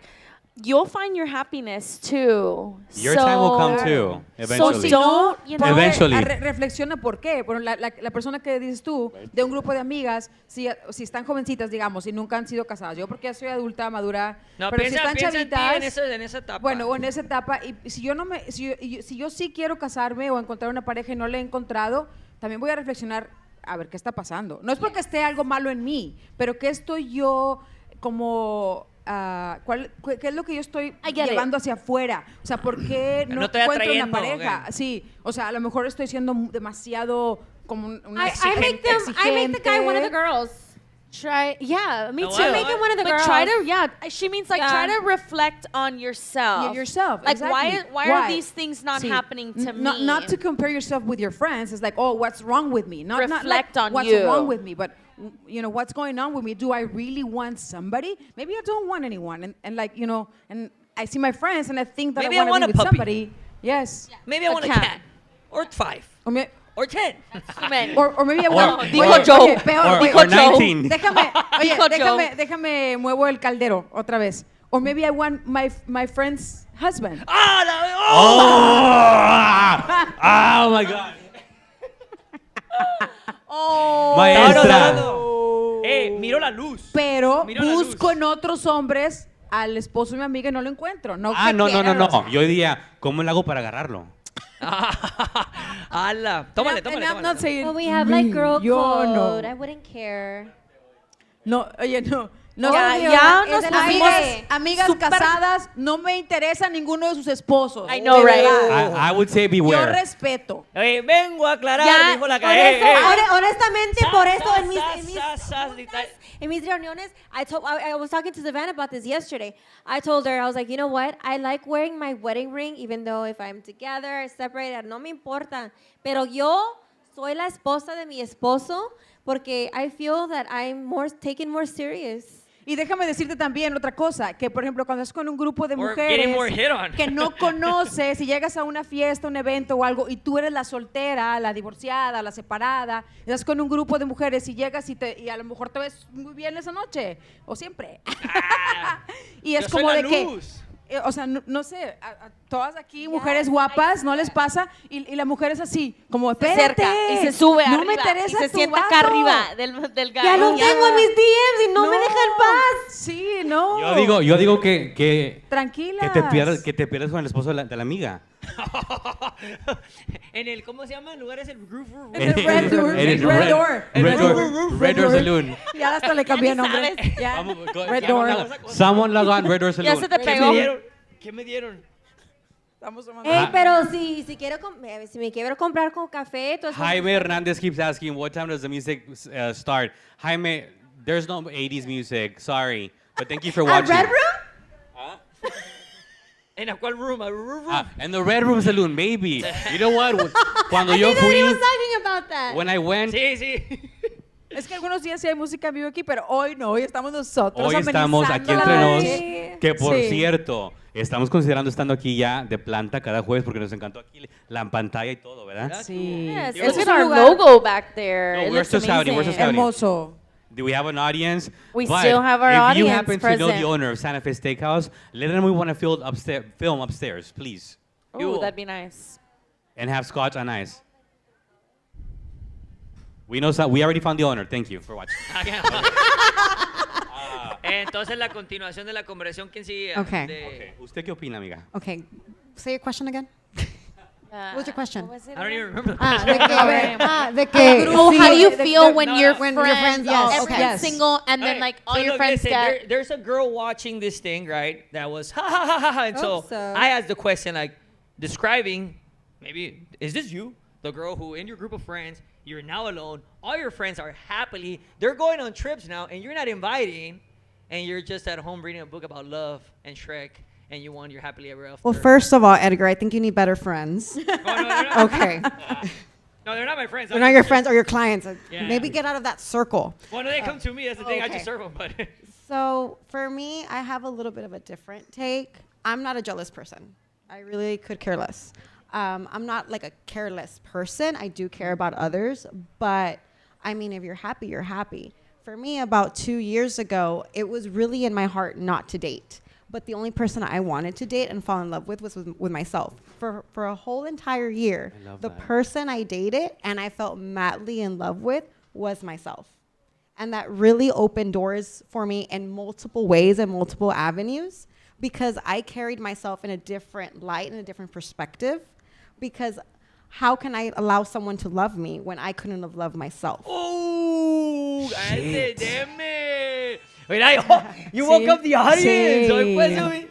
you'll find your happiness too. Your time will come too, eventually. So don't, Eventually. Reflexiona por qué. Bueno, la persona que dices tú, de un grupo de amigas, si están jovencitas, digamos, y nunca han sido casadas. Yo porque ya soy adulta, madura, No, pero piensa, si están piensa en ti chavitas, en esa etapa. bueno, o en esa etapa, y si yo sí quiero casarme o encontrar una pareja y no la he encontrado, también voy a reflexionar a ver qué está pasando. No es porque esté algo malo en mí, pero qué estoy yo como... ¿qué es lo que yo estoy llevando hacia afuera? O sea, ¿por qué no estoy encuentro una atrayendo, pareja? okay. Sí, o sea, a lo mejor estoy siendo demasiado como una I make the guy one of the girls. Yeah, me No, too. what? Make him one of the But girls. try to, she means like Yeah. try to reflect on yourself. yourself. Like exactly. why are these things not Sí. happening to me? Not to compare yourself with your friends. It's like, oh, what's wrong with me? Not Reflect like, on what's you. wrong with me, but what's going on with me? Do I really want somebody? Maybe I don't want anyone. And like, and I see my friends and I think that Maybe I I want want to a be with puppy. somebody. Yes. Maybe I A want a cat. cat. or 5 O, me- or 10. or maybe I want... Dijo Oye, Joe. oye, peor, Or, oye, or 19. Déjame, oye, Dijo Joe. déjame muevo el caldero otra vez. Or maybe I want my friend's husband. Oh my God. Oh. Maestra. No. Miro la luz. Pero Mira la busco luz. en otros hombres al esposo de mi amiga y no lo encuentro. No, que No. quiera, o sea. Yo diría, ¿cómo le hago para agarrarlo? Ala. Tómale, And tómale, I'm not tómale. saying But we have like girl yo code. no. I wouldn't care. No, oye, no. No, Ya, obvio, ya es nos de pusimos amigas súper- casadas, no me interesa ninguno de sus esposos. I know, de right? verdad. I would say Yo beware. respeto. Vengo a aclarar, Ya, dijo la Por calle. eso, honestamente, por eso Sas, en mis reuniones, I was talking to Savannah about this yesterday. I told her, I was like, you know what? I like wearing my wedding ring, even though if I'm together, separated, no me importa. Pero yo soy la esposa de mi esposo porque I feel that I'm taken more serious. Y déjame decirte también otra cosa, que por ejemplo cuando estás con un grupo de Or getting more hit on. mujeres que no conoces, si llegas a una fiesta, un evento o algo y tú eres la soltera, la divorciada, la separada, estás con un grupo de mujeres y llegas y a lo mejor te ves muy bien esa noche o siempre. Y es Yo soy como la de que luz. o sea, no sé, a todas aquí mujeres guapas, ¿no les pasa? Y la mujer es así, como Se espérate, acerca y se sube no arriba. me interesa y se tu sienta acá vato. arriba del gallo. Ya lo tengo en mis DMs y no me deja en paz. Sí, no. Yo digo que Tranquilas. que te pierdas con el esposo de la amiga. En el, ¿cómo se llama? El lugar es el roof. En el Red Door. En el Red Door. Red Door Saloon. Ya hasta le cambié el nombre. sabes. Ya. Vamos, Red Door. Someone log on Red Door Saloon. Ya se te ¿Qué pegó. me dieron? ¿Qué me dieron? Estamos tomando. Hey, pero si me quiero comprar con café, todo eso. Jaime Hernandez keeps asking, what time does the music start? Jaime, there's no 80s music. Sorry. But thank you for ¿Al watching. Red Room? ¿En a cuál room? ¿A room? And the Red Room Saloon, maybe. You know what? Cuando I yo didn't know he fui, was talking about that. when I went, Sí, sí. Es que algunos días sí hay música en vivo aquí, pero hoy no, hoy estamos nosotros. hoy estamos aquí amenizando entre la nos. noche. Que por Sí. cierto, estamos considerando estando aquí ya de planta cada jueves porque nos encantó aquí la pantalla y todo, ¿verdad? Sí. Yes, Yo look creo at que our logo back there. No, It we're looks still scouting, we're still amazing. scouting. Hermoso. Do we have an audience? We But still have our if you audience happen to know the present. owner of Santa Fe Steakhouse, let them know we want to film upstairs, please. Ooh, that'd be nice. And have scotch on ice. We already found the owner. Thank you for watching. Entonces, la continuación de la conversación, ¿quién sigue? Okay. Okay. ¿Usted qué opina, amiga? Okay, say your question again. What's your question? What was it I don't again? even remember. De que Oh, how do you feel when no, your no, when friends, your friends- yes, everyone's okay. Yes. single, and then Okay, like all so your look, friends listen, get. there's a girl watching this thing, right? That was ha ha ha ha ha. And so Hope so. I asked the question, like, describing, maybe, is this you? The girl who, in your group of friends, you're now alone. All your friends are happily, they're going on trips now, and you're not inviting, and you're just at home reading a book about love and Shrek, and you want your happily ever after. Well, first of all, Edgar, I think you need better friends. Oh, no, they're not. Okay. No, they're not my friends. They're not your friends or your clients. Yeah. Maybe get out of that circle. Well, no, they come to me. That's the thing. I Okay. just serve them, but. So for me, I have a little bit of a different take. I'm not a jealous person. I really could care less. I'm not like a careless person. I do care about others, but I mean, if you're happy, you're happy. For me, about 2 years ago, it was really in my heart not to date. But the only person I wanted to date and fall in love with was with myself. For a whole entire year, I love the that. person I dated and I felt madly in love with was myself. And that really opened doors for me in multiple ways and multiple avenues because I carried myself in a different light and a different perspective. Because how can I allow someone to love me when I couldn't have loved myself? Oh, Shit. damn it. Mira, you woke up the audience. Sí. Hoy fue su-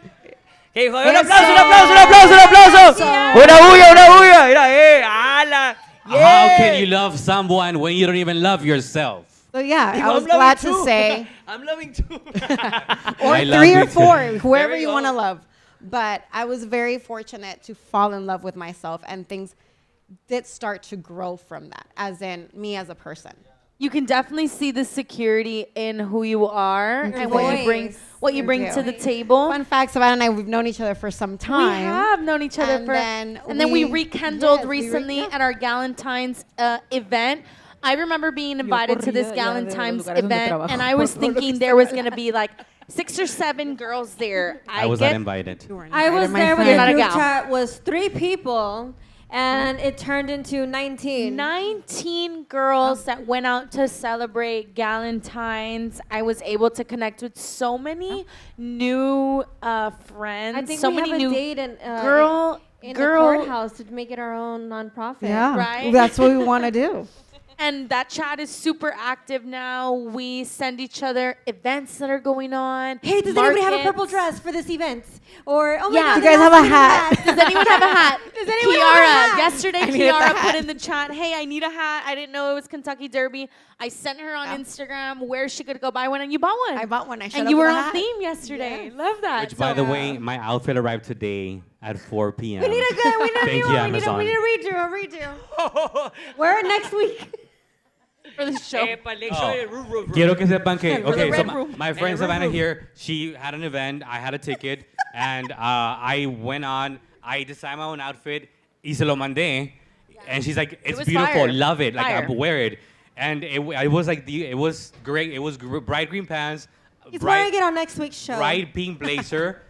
¿Qué dijo? Un Eso. aplauso, un aplauso, un aplauso, un aplauso. Una bulla, una bulla. Mira, ala. How can you love someone when you don't even love yourself? So yeah, I was I'm glad loving to too. say, I'm loving too. or I love 3 you or too. 4, There whoever we you go. want to love. But I was very fortunate to fall in love with myself, and things did start to grow from that, as in me as a person. You can definitely see the security in who you are and what you bring. voice. what you Thank bring you. to the table. Fun fact, Savannah and I, we've known each other for some time. We have known each other And for, then and then we we- rekindled yes, we recently yeah. at our Galentine's event. I remember being invited to this corría ya de los Galentine's lugares donde event, trabajo and I por was todo lo que thinking there was going to be like 6 or 7 girls there. I was not invited. I was my there when friend. the You're group not a gal. chat was 3 people, and it turned into 19. 19 girls that went out to celebrate Galentine's. I was able to connect with so many new friends. I think so we many have a new date in the girl, courthouse to make it our own nonprofit. Yeah, Right? that's what we want to do. and that chat is super active now. We send each other events that are going on. Hey, does anybody have a markets. purple dress for this event? Or, oh my Yeah. God, You guys they have a asked me to hat? Does anyone have a hat? Does anyone Kiara, have a hat? yesterday I needed the Kiara hat. put in the chat, hey, I need a hat. I didn't know it was Kentucky Derby. I sent her on Instagram where she could go buy one, and you bought one. I bought one. I showed and up you with were a on hat. theme yesterday. Love that. Which, by the way, my outfit arrived today at 4 p.m. We need a good, we need a Thank new you, one. Amazon. We need a redo. Wear it next week. for the show. Quiero que sepan que, For the okay, so red my, room. my friend Savannah here, she had an event, I had a ticket, and I went on, I designed my own outfit, y se lo mandé, and she's like, it's was beautiful, fire. love it, like, Fire. I wear it. And it was like, it was great, it was bright green pants, He's bright, wearing it on next week's show. bright pink blazer,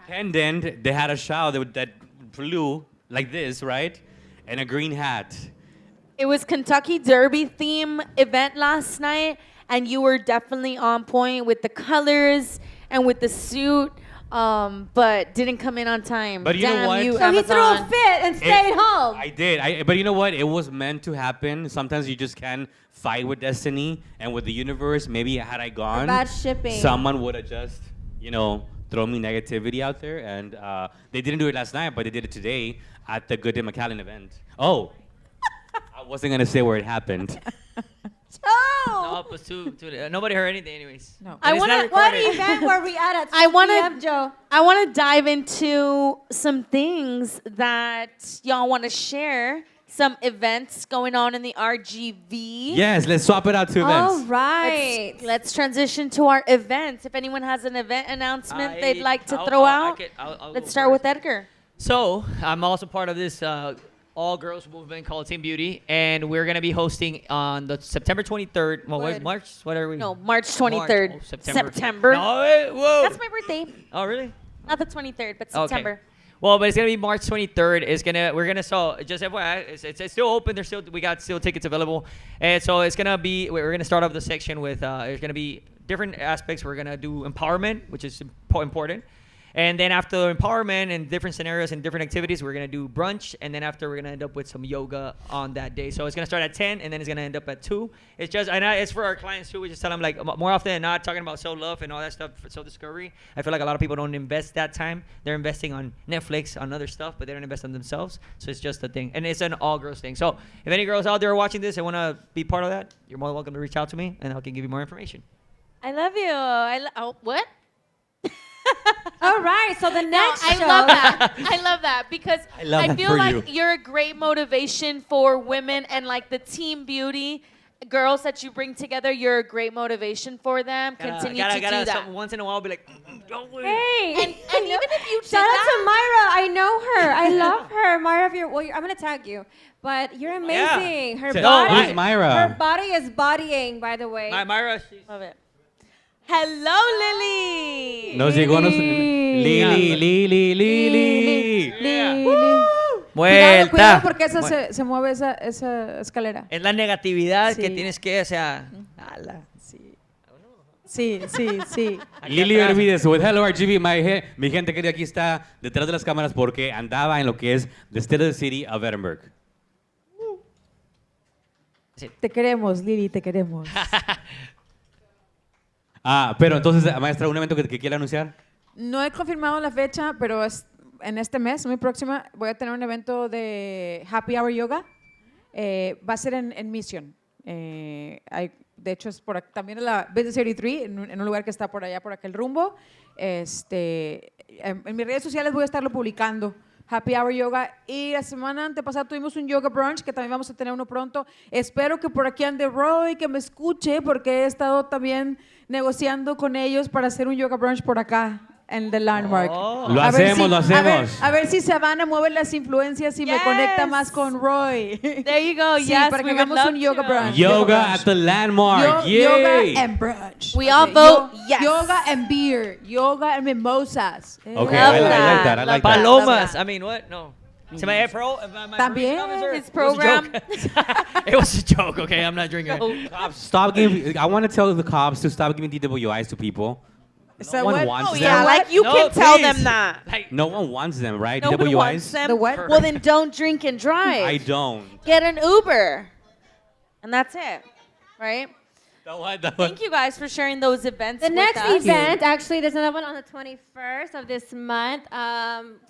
pendant, they had a shawl that flew like this, right? And a green hat. It was Kentucky Derby theme event last night, and you were definitely on point with the colors and with the suit, but didn't come in on time. But you know Damn what? You, So he threw a Amazon. fit and stayed home. I did. But you know what? It was meant to happen. Sometimes you just can't fight with destiny and with the universe. Maybe had I gone, bad shipping. someone would have just, thrown me negativity out there. And they didn't do it last night, but they did it today at the Good Day McAllen event. Oh, I wasn't going to say where it happened. No, pues nobody heard anything, anyways. No. I It's want not to. What recorded. event were we at I 6 wanna- p.m., Joe? I want to dive into some things that y'all want to share. Some events going on in the RGV. Yes, let's swap it out to events. All right. Let's transition to our events. If anyone has an event announcement they'd like to throw out, let's start with Edgar. So, I'm also part of this all-girls movement called Team Beauty, and we're going to be hosting on the September 23rd, well, Good. March, whatever we... No, March 23rd. March. Oh, September. September. No, wait, whoa. That's my birthday. Oh, really? Not the 23rd, but Okay. September. Well, but it's gonna be March 23rd. So just FYI, it's still open. We got still tickets available, and so it's gonna be. We're gonna start off the section with. There's gonna be different aspects. We're gonna do empowerment, which is important. And then after empowerment and different scenarios and different activities, we're going to do brunch. And then after, we're going to end up with some yoga on that day. So it's going to start at 10, and then it's going to end up at 2. It's just, it's for our clients too. We just tell them, like, more often than not, talking about self-love and all that stuff, self-discovery. I feel like a lot of people don't invest that time. They're investing on Netflix, on other stuff, but they don't invest on themselves. So it's just a thing. And it's an all-girls thing. So if any girls out there are watching this and want to be part of that, you're more than welcome to reach out to me, and I can give you more information. I love you. What? All right, so the next I show. love that. I love that because I love that feel for like you. you're a great motivation for women and like the team beauty girls that you bring together. You're a great motivation for them. Continue to do that. Once in a while, be like, don't worry. Hey, And even if you did shout out that, to Myra. I know her. I love her. Myra, if you're, I'm gonna tag you. But you're amazing. Her So, body. who's Myra? Her body is bodying, by the way. Myra, love it. Hello, Lily. Nos llegó Lili, Lili, Lili. Cuidado, cuidado Vuelta. porque se mueve esa escalera. Es la negatividad que Sí. tienes que, o sea, Sí, sí, sí. Lili Hervides with Hello RGB. Mi gente querida aquí está detrás de las cámaras porque andaba en lo que es the state of the city of Edinburgh. Te queremos, Lili, te queremos. Pero entonces, maestra, ¿un evento que quiera anunciar? No he confirmado la fecha, pero en este mes, muy próxima, voy a tener un evento de Happy Hour Yoga. Va a ser en Mission. De hecho, es también en la Business 83, en un lugar que está por allá, por aquel rumbo. En mis redes sociales voy a estarlo publicando. Happy Hour Yoga. Y la semana antepasada tuvimos un yoga brunch, que también vamos a tener uno pronto. Espero que por aquí ande Roy, que me escuche, porque he estado también negociando con ellos para hacer un yoga brunch por acá, en The Landmark. Lo hacemos, lo hacemos. A ver si Savannah mueve las influencias y me conecta más con Roy. There you go. Sí, Yes, para que we would hagamos love un yoga to. brunch. Yoga at the Landmark. Yay. Yoga and brunch. We all vote yes. Yoga and beer. Yoga and mimosas. Okay, Love I like that. that. I like that. Palomas. I mean, what? No. So my También. His program. It was a joke, okay? I'm not drinking it. Cops, stop giving. I want to tell the cops to stop giving DWIs to people. So No one what? wants Oh, them. yeah, like you No, can tell please. them that. Like, No one wants them, right? No one DWIs. wants them. The what? Well, then don't drink and drive. I don't. Get an Uber. And that's it, right? The what? The what? Thank you guys for sharing those events The with next us. event, actually, there's another one on the 21st of this month,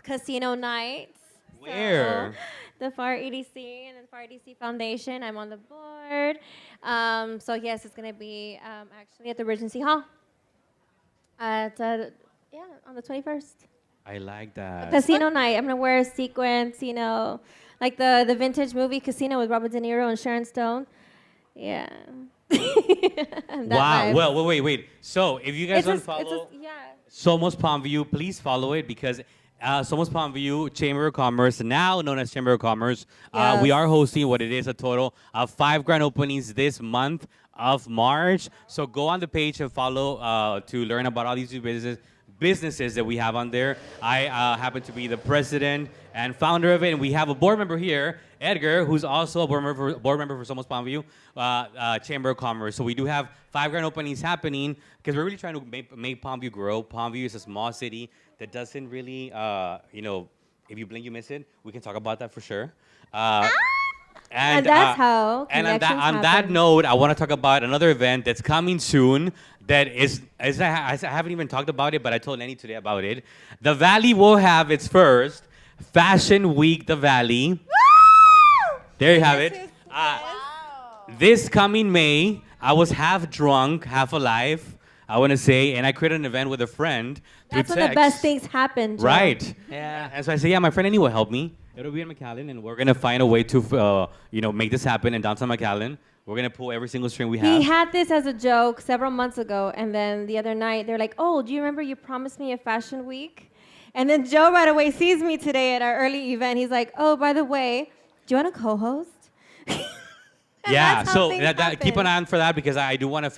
Casino Nights. Where? So, the FAR EDC and the FAR EDC Foundation. I'm on the board. So yes, it's going to be actually at the Regency Hall. At on the 21st. I like that. Casino night. I'm gonna wear a sequence, like the vintage movie Casino with Robert De Niro and Sharon Stone. Yeah. That Wow. vibe. Well, wait. So, if you guys don't follow Somos Palmview, please follow it because Somos Palmview Chamber of Commerce, now known as Chamber of Commerce, we are hosting what it is a total of 5 grand openings this month of March. So go on the page and follow to learn about all these new businesses that we have on there. I happen to be the president and founder of it, and we have a board member here, Edgar, who's also a board member for Somos Palmview Chamber of Commerce. So we do have 5 grand openings happening because we're really trying to make Palmview grow. Palmview is a small city that doesn't really, if you blink, you miss it. We can talk about that for sure. And that's how And on connections that happen. note, I want to talk about another event that's coming soon. That is I haven't even talked about it, but I told Lenny today about it. The Valley will have its first Fashion Week. The Valley. There you have it. This coming May, I was half drunk, half alive. I want to say, and I created an event with a friend. That's through when the text. best things happen. Joe. Right. Yeah. And so I said, yeah, my friend Annie will help me. It'll be in McAllen, and we're gonna find a way to, make this happen in downtown McAllen. We're gonna pull every single string we have. He had this as a joke several months ago, and then the other night they're like, "Oh, do you remember you promised me a fashion week?" And then Joe right away sees me today at our early event. He's like, "Oh, by the way, do you want to co-host?" Yeah, that's how so things keep an happen. eye on for that because I do want to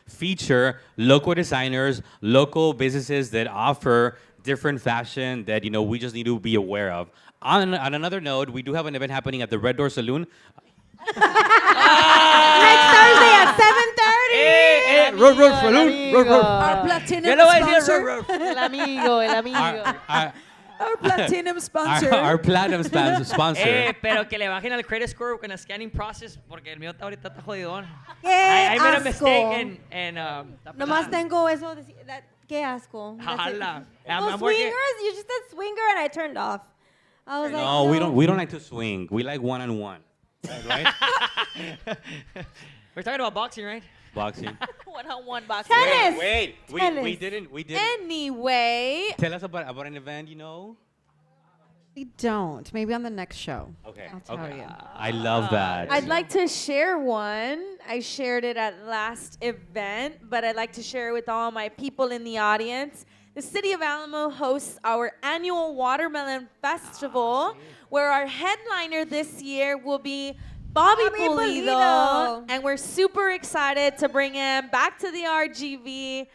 feature local designers, local businesses that offer different fashion that we just need to be aware of. On another note, we do have an event happening at the Red Door Saloon. Next Thursday at 7:30. Our platinum sponsor. El amigo, el amigo. Our platinum sponsor. Our platinum sponsor. Pero que le bajen al credit score con el scanning process porque el mío ahorita está jodidón. ¡Qué I made a asco! mistake and Nomás tengo eso. Qué asco. That's it. Jala. Oh, I'm working. swingers? You just said swinger and I turned off. I was like, No, we don't like to swing. We like one-on-one. Right? We're talking about boxing, right? Boxing. One-on-one boxing. Tennis. Wait. We Tennis. didn't. Anyway, Tell us about an event, We don't. Maybe on the next show. Okay. I'll tell you. I love that. I'd like to share one. I shared it at last event, but I'd like to share it with all my people in the audience. The City of Alamo hosts our annual Watermelon Festival, where our headliner this year will be Bobby Pulido. Pulido. And we're super excited to bring him back to the RGV.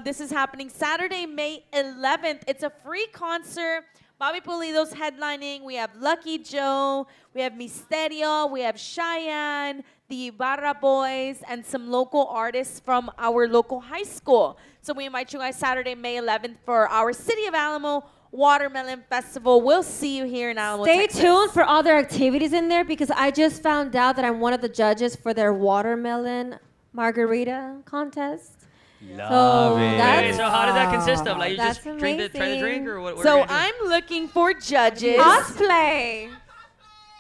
This is happening Saturday, May 11th. It's a free concert. Bobby Pulido's headlining. We have Lucky Joe, we have Misterio, we have Cheyenne, the Ibarra Boys, and some local artists from our local high school. So we invite you guys Saturday, May 11th for our City of Alamo Watermelon Festival. We'll see you here in Alamo, Stay Texas. tuned for all their activities in there because I just found out that I'm one of the judges for their watermelon margarita contest. Love it. that's- So how does that consist of? Like you That's just try the amazing. drink or what? So are you gonna I'm looking for judges. Cosplay.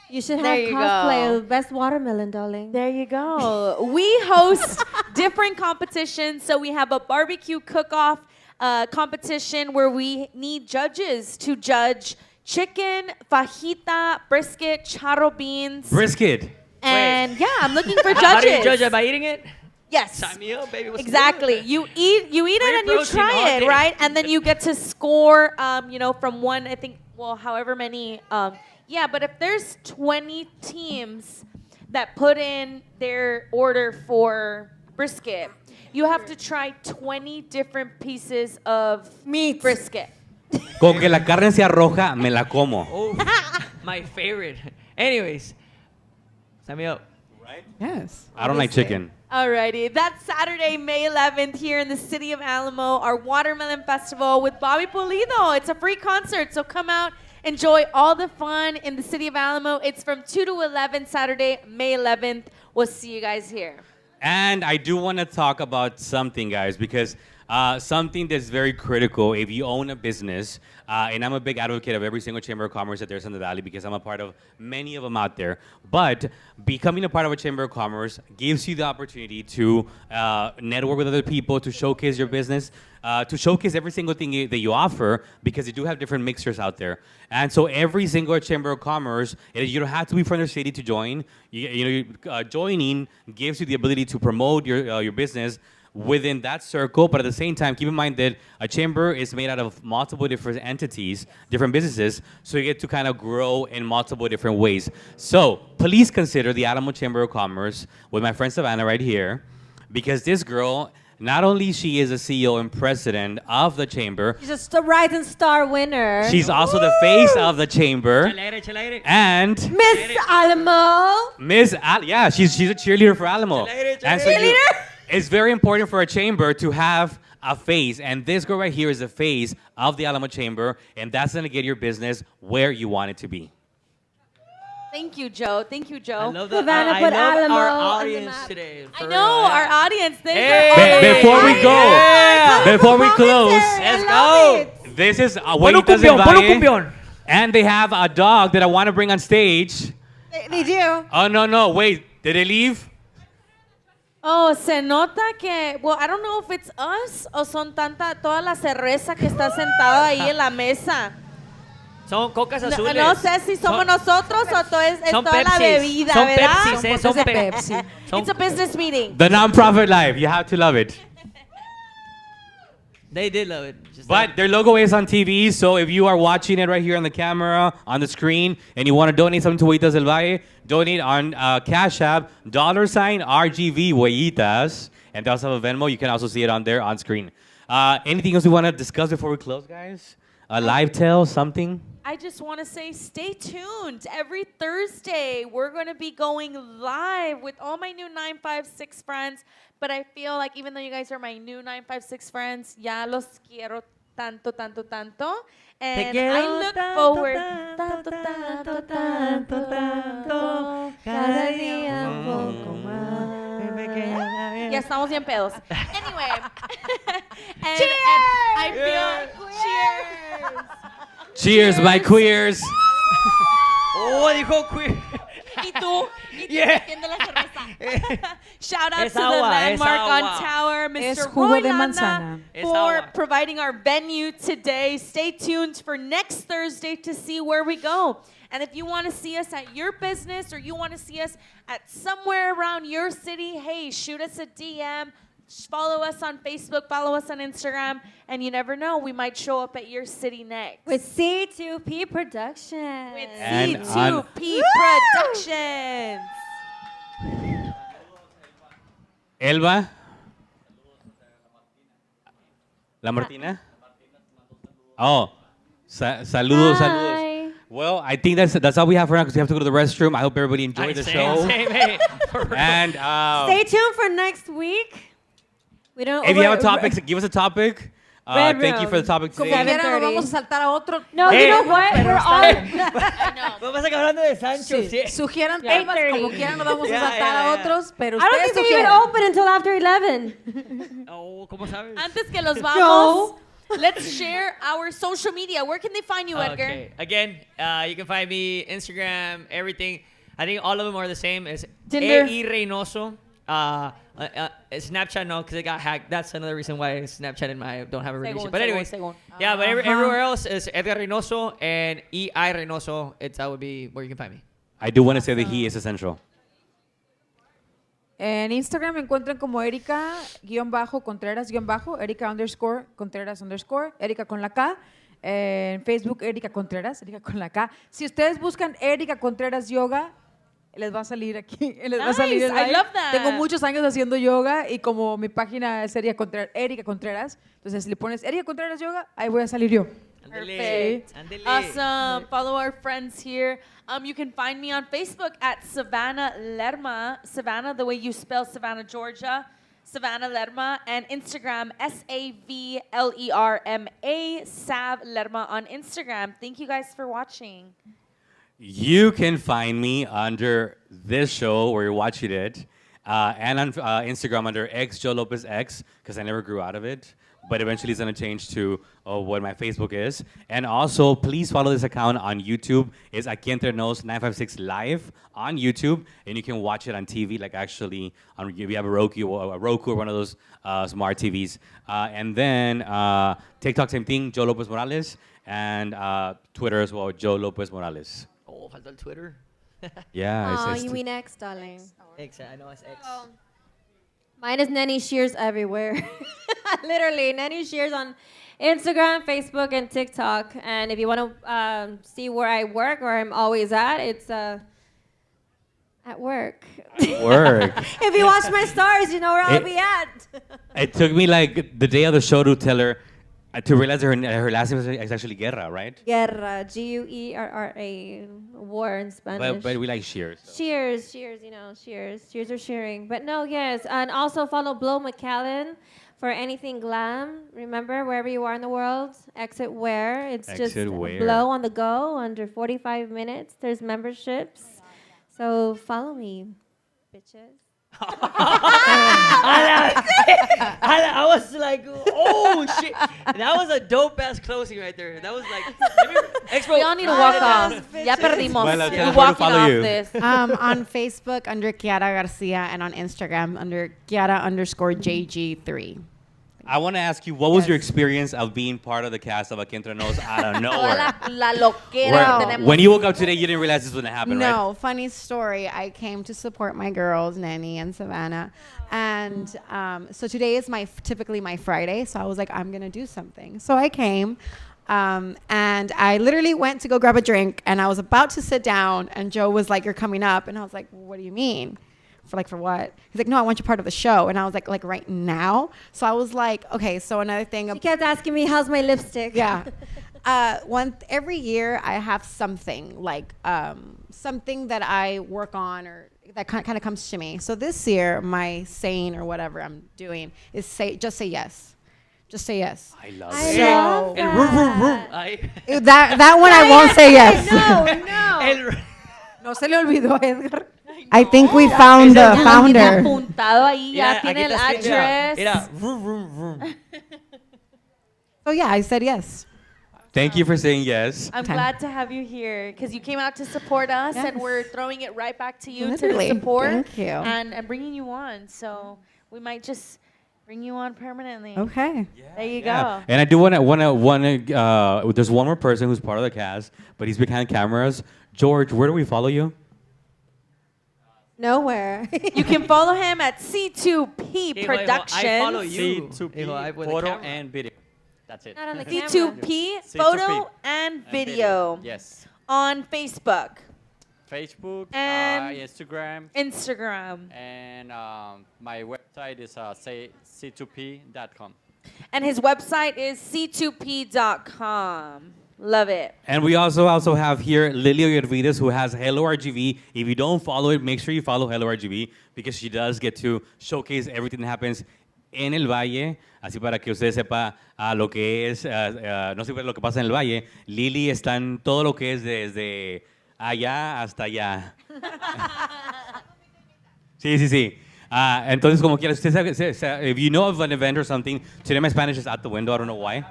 You should There have you cosplay go. of best watermelon, darling. There you go. We host different competitions. So we have a barbecue cook-off competition where we need judges to judge chicken, fajita, brisket, charro beans. Brisket. And yeah, I'm looking for judges. How do you judge it? By eating it? Yes. Sign me up, baby. What's Exactly. good? You eat it and you protein try all it, day. right? And then you get to score, from one, I think, however many. Yeah, but if there's 20 teams that put in their order for brisket, you have to try 20 different pieces of Meat. brisket. Con que la carne sea roja, me la como. Oh, my favorite. Anyways, sign me up. Yes. I don't like chicken. Alrighty, that's Saturday, May 11th here in the city of Alamo, our Watermelon Festival with Bobby Pulido. It's a free concert, so come out, enjoy all the fun in the city of Alamo. It's from 2 to 11 Saturday, May 11th. We'll see you guys here. And I do want to talk about something, guys, because something that's very critical if you own a business, and I'm a big advocate of every single chamber of commerce that there's in the Valley because I'm a part of many of them out there. But becoming a part of a chamber of commerce gives you the opportunity to network with other people, to showcase your business, to showcase every single thing that you offer, because you do have different mixers out there. And so every single chamber of commerce, you don't have to be from the city to join. Joining gives you the ability to promote your business within that circle, but at the same time, keep in mind that a chamber is made out of multiple different entities, different businesses, so you get to kind of grow in multiple different ways. So please consider the Alamo Chamber of Commerce with my friend Savannah right here, because this girl, not only she is a CEO and president of the chamber, She's a Rising Star winner. she's also the face of the chamber, Chalaire. and Miss Alamo. yeah, she's a cheerleader for Alamo. And so it's very important for a chamber to have a face, and this girl right here is the face of the Alamo Chamber, and that's gonna get your business where you want it to be. Thank you, Joe. Thank you, Joe. I love Savannah I put love Alamo our on the audience map. today. I know, our audience. They Hey. are all Before we go, Yeah. before we close, Let's go. this is Ponlo Abuelitas del cumbión, ponlo Valle, cumbión. and they have a dog that I want to bring on stage. They do. Oh, no, wait, did they leave? Oh, se nota que, well, I don't know if it's us o son toda la cerveza que está sentada ahí en la mesa. Son cocas No, azules. no sé si somos Son- nosotros o es son toda la Pepsis. bebida, Son ¿verdad? Pepsis, son Es de Pepsi. Pepsi. It's a business meeting. The non-profit life, you have to love it. They did love it. Just But their logo is on TV, so if you are watching it right here on the camera, on the screen, and you want to donate something to Huellitas del Valle, donate on Cash App, $RGV Huellitas, and they also have a Venmo. You can also see it on there on screen. Anything else we want to discuss before we close, guys? A live tale, something? I just want to say stay tuned. Every Thursday, we're going to be going live with all my new 956 friends. But I feel like even though you guys are my new 956 friends, ya los quiero tanto, tanto, tanto. And I look forward. Tanto, tanto, tanto, tanto. Cada día un poco más. Ya estamos bien pedos. Anyway. and, Cheers! and I feel, cheers. Cheers, my queers. Oh, dijo queer. Y tú, Yeah. metiendo la cerveza. Shout out Es to the agua, es Landmark on agua. Tower, Es Mr. jugo Roy de Landa, manzana. Es for agua. providing our venue today. Stay tuned for next Thursday to see where we go. And if you want to see us at your business or you want to see us at somewhere around your city, hey, shoot us a DM. Follow us on Facebook, follow us on Instagram, and you never know, we might show up at your city next. With C2P Productions. With And C2P Productions. Elba. La Martina. Oh, saludos, saludos. Hi. Well, I think that's all we have for now because we have to go to the restroom. I hope everybody enjoyed the show. Same, hey. For real. And Stay tuned for next week. We don't. if you have a topic, give us a topic. Red Thank you for the room. topic Como today. quiera, nos 7:30. vamos a saltar a otro. No, Hey. you know what? We're all. I know. Vamos a acabar hablando de Sancho. Sí. Sí. Sugieran Yeah. temas, como quieran, nos vamos a Yeah, saltar yeah, a yeah. otros, pero I don't ustedes think they even sugieran. open until after 11. Oh, ¿cómo sabes? Antes que los vamos, let's share our social media. Where can they find you, Edgar? Okay. Again, you can find me Instagram, everything. I think all of them are the same. It's Tinder. E. Reynoso. Snapchat, no, because it got hacked. That's another reason why Snapchat and I don't have a relationship. But Según, anyways, según. yeah, but everywhere else is Edgar Reynoso and EI Reynoso. That would be where you can find me. I do want to say that he is essential. En Instagram me encuentran como Erika_Contreras_, Erika_Contreras_, Erika con la K. En Facebook, Erika Contreras, Erika con la K. Si ustedes buscan Erika Contreras Yoga, les va a salir aquí. Les va a salir el Nice, I live. love that. Tengo muchos años haciendo yoga y como mi página es Erika Contreras, entonces si le pones Erika Contreras Yoga, ahí voy a salir yo. Perfect. Awesome. Follow our friends here. You can find me on Facebook at Savannah Lerma. Savannah, the way you spell Savannah, Georgia. Savannah Lerma. And Instagram, SAVLERMA, Sav Lerma on Instagram. Thank you guys for watching. You can find me under this show where you're watching it, and on Instagram under Joe Lopez X, because I never grew out of it. But eventually it's going to change to what my Facebook is. And also, please follow this account on YouTube. It's Aqui Entre 956 Live on YouTube. And you can watch it on TV, like actually, we have a Roku or one of those smart TVs. And then TikTok, same thing, Joe Lopez Morales. And Twitter as well, Joe Lopez Morales. Oh, falta el Twitter. Yeah. Oh, it's you mean X, darling. X, I know it's X. Mine is Nenny Shears everywhere. Literally, Nenny Shears on Instagram, Facebook, and TikTok. And if you want to see where I work, where I'm always at, it's at work. Work. If you watch my stars, you know where I'll be at. It took me like the day of the show to tell her, to realize her last name is actually Guerra, right? Guerra, Guerra, war in Spanish. But we like Shears. So. Cheers, you know, cheers or cheering. But no, yes, and also follow Blow McAllen for anything glam. Remember, wherever you are in the world, exit wear. It's just Exit wear. Blow on the go under 45 minutes. There's memberships. So follow me, bitches. I was like, oh shit. That was a dope ass closing right there. That was like, Expo. We all need to walk off. Ya perdimos. Well, We're tell us where to walking follow off you. this. On Facebook under Kiara Garcia and on Instagram under Kiara_JG3. I want to ask you, what was Yes. your experience of being part of the cast of Aquí Entre Nos out of Toda nowhere? la loquera Where- que tenemos. when you woke up today, you didn't realize this was going to happen, right? No, funny story. I came to support my girls, Nanny and Savannah. And so today is typically my Friday. So I was like, I'm going to do something. So I came. And I literally went to go grab a drink. And I was about to sit down. And Joe was like, you're coming up. And I was like, what do you mean? For what? He's like, no, I want you part of the show. And I was like right now? So I was like, okay, so another thing. She kept asking me, how's my lipstick? Yeah. Every year I have something like something that I work on or that kind of comes to me. So this year my saying or whatever I'm doing is just say yes. Just say yes. I love I it. love El that. vroom, vroom, vroom. That one I won't say yes. No. No se le olvidó, Edgar. I think we found the Ya lo tiene founder. apuntado ahí, ya Mira, tiene aquí el está escrito, address. Mira, vroom, vroom, vroom. So yeah, I said yes. Thank you for saying yes. I'm Time. glad to have you here because you came out to support us, and Yes. we're throwing it right back to you Literally. to support Thank you. and bringing you on. So we might just bring you on permanently. Okay. There you Yeah. go. And I do want to, there's one more person who's part of the cast, but he's behind cameras. George, where do we follow you? Nowhere. You can follow him at C2P Hijo, Productions. I follow you. C2P Hijo, with the photo camera. and video. That's it. Not on the camera. C2P C2P. photo and video Yes. on Facebook, Facebook, And- Instagram, Instagram, and my website is c2p.com. and his website is c2p.com. Love it. And we also have here Lilia Gervides, who has Hello RGV. If you don't follow it, make sure you follow Hello RGV because she does get to showcase everything that happens en el Valle. Así para que usted sepa lo que es, no sé lo que pasa en el Valle. Lili está en todo lo que es desde allá hasta allá. Sí. Entonces, como quiera, usted sabe, if you know of an event or something, today my Spanish is out the window. I don't know why.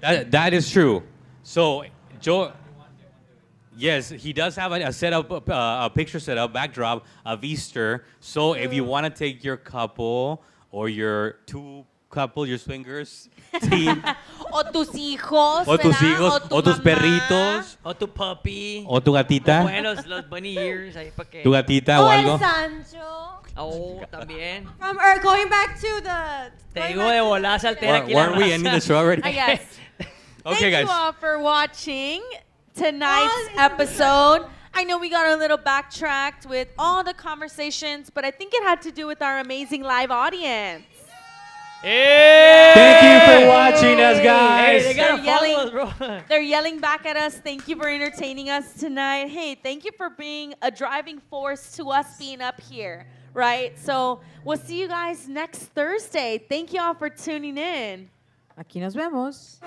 That is true. So, Joe, Yes, he does have a setup, a picture setup, backdrop of Easter. So if you want to take your couple or your two couple, your swingers team, O tus hijos, o tus ¿verdad? hijos, o tus mamá. perritos, O tu puppy. o tu gatita, Bueno, los bunny ears. Ahí para que. tu gatita Oh, o El algo. Sancho. Oh, también. From Earth, going back to the. Te going digo back de to- volar saltera aquí la Weren't we raza. ending the show already? Yes. Okay, Thank guys. you all for watching tonight's episode. I know we got a little backtracked with all the conversations, but I think it had to do with our amazing live audience. Thank you for watching us, Hey, guys. they gotta They're follow yelling. us, bro. They're yelling back at us. Thank you for entertaining us tonight. Hey, thank you for being a driving force to us being up here, right? So we'll see you guys next Thursday. Thank you all for tuning in. Aquí nos vemos.